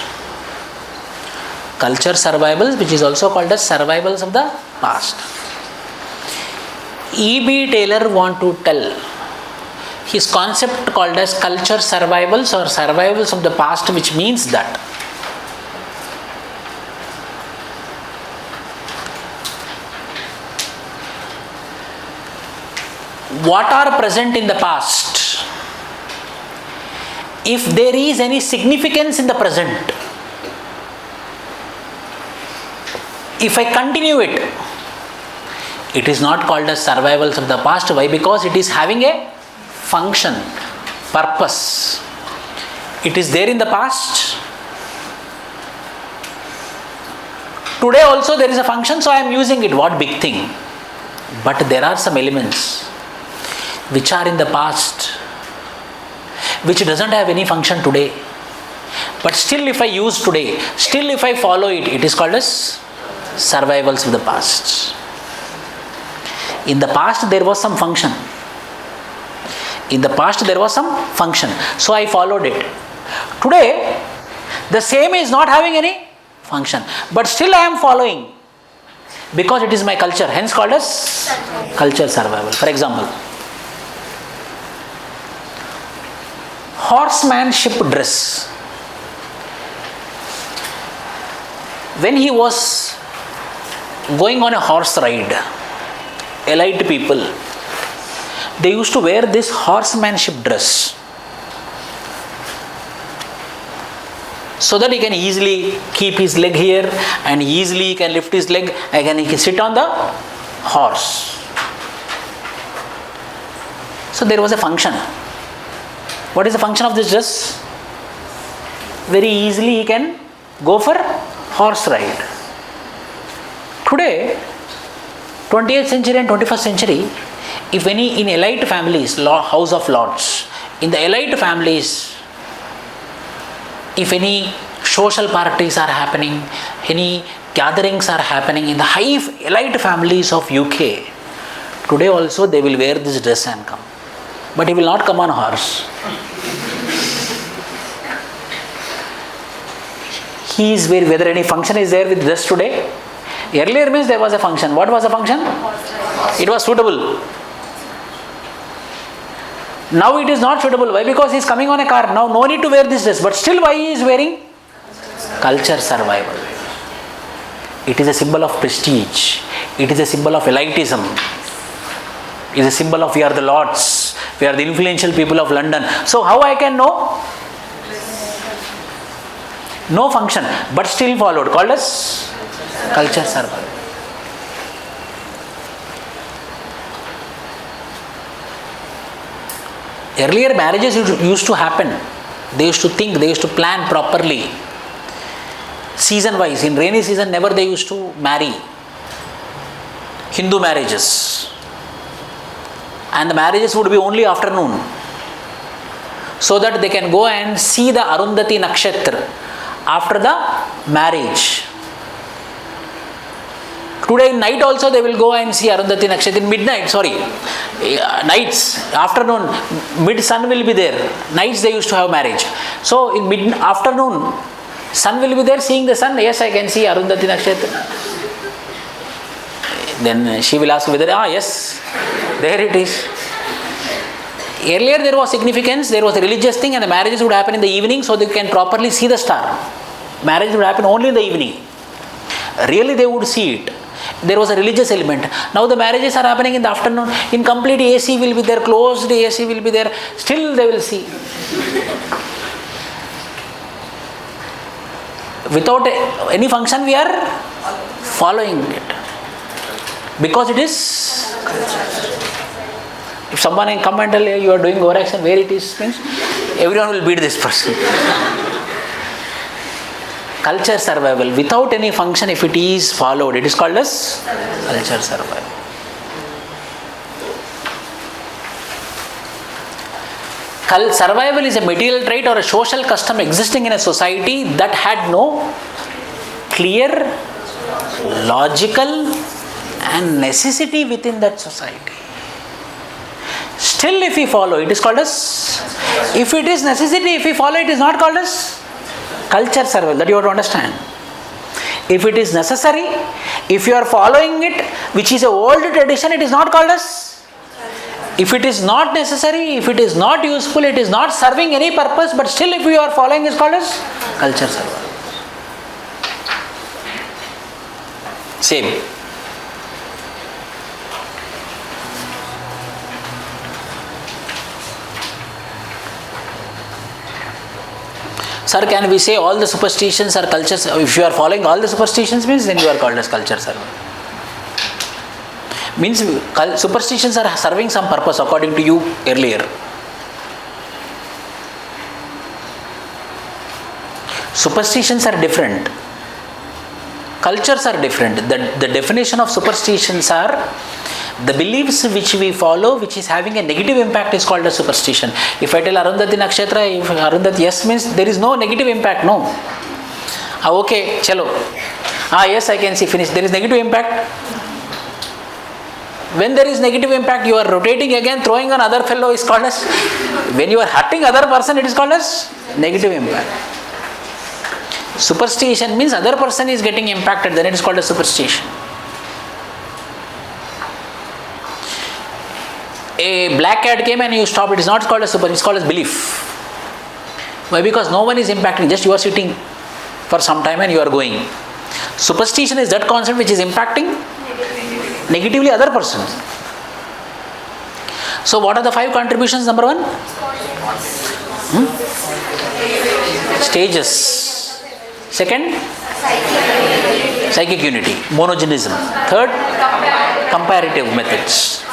Culture survivals, which is also called as survivals of the past. E.B. Taylor want to tell his concept called as culture survivals or survivals of the past, which means that what are present in the past, if there is any significance in the present, if I continue it, it is not called as survivals of the past. Why? Because it is having a function, purpose. It is there in the past. Today also there is a function, so I am using it. What big thing? But there are some elements which are in the past, which doesn't have any function today. But still if I use today, still if I follow it, it is called as survivals of the past. In the past there was some function. In the past there was some function. So I followed it. Today, the same is not having any function. But still I am following. Because it is my culture. Hence called as culture survival. For example, horsemanship dress. When he was going on a horse ride, elite people, they used to wear this horsemanship dress so that he can easily keep his leg here and easily he can lift his leg and he can sit on the horse. So there was a function. What is the function of this dress? Very easily he can go for horse ride. Today, 20th century and 21st century, if any in elite families, House of Lords, in the elite families, if any social parties are happening, any gatherings are happening in the high elite families of UK, today also they will wear this dress and come. But he will not come on a horse. He is whether any function is there with dress today. Earlier means there was a function. What was the function? It was suitable. Now it is not suitable. Why? Because he is coming on a car. Now no need to wear this dress. But still why he is wearing? Culture survival. It is a symbol of prestige. It is a symbol of elitism. It is a symbol of we are the lords. We are the influential people of London. So how I can know? No function. But still followed. Called as Culture survival. Earlier marriages used to happen. They used to think, they used to plan properly. Season wise, in rainy season never they used to marry. Hindu marriages. And the marriages would be only afternoon. So that they can go and see the Arundhati Nakshatra after the marriage. Today night also they will go and see Arundhati Nakshatra in midnight, nights, afternoon, mid sun will be there. Nights they used to have marriage. So in mid afternoon, sun will be there seeing the sun. Yes, I can see Arundhati Nakshatra. Then she will ask whether, yes, there it is. Earlier there was significance, there was a religious thing, and the marriages would happen in the evening so they can properly see the star. Marriage would happen only in the evening. Really they would see it. There was a religious element. Now the marriages are happening in the afternoon. In complete AC will be there, closed AC will be there. Still they will see. Without any function we are following it. Because it is. If someone can come and tell you, you are doing overaction, where it is, means everyone will beat this person. Culture survival, without any function, if it is followed, it is called as culture survival. Survival is a material trait or a social custom existing in a society that had no clear, logical and necessity within that society. Still if we follow, it is called as, if it is necessity, if we follow, it is not called as culture survival. That you have to understand. If it is necessary, if you are following it, which is an old tradition, it is not called as. If it is not necessary, if it is not useful, it is not serving any purpose, but still if you are following, it is called as culture survival. Same. Sir, can we say all the superstitions are cultures? If you are following all the superstitions, means then you are called as culture survival. Means superstitions are serving some purpose according to you earlier. Superstitions are different. Cultures are different. The definition of superstitions are the beliefs which we follow, which is having a negative impact, is called a superstition. If I tell Arundhati Nakshatra, if Arundhati yes means there is no negative impact, no. Okay, chalo. Yes, I can see, finish. There is negative impact. When there is negative impact, you are rotating again, throwing on other fellow is called as, when you are hurting other person, it is called as negative impact. Superstition means other person is getting impacted, then it is called a superstition. A black cat came and you stopped, it is not called as superstition, it is called as belief. Why? Because no one is impacting, just you are sitting for some time and you are going. Superstition is that concept which is impacting negatively other persons. So what are the 5 contributions? Number 1? Stages. Second? Psychic unity, monogenism. Third? Comparative methods.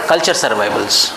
Culture survivals.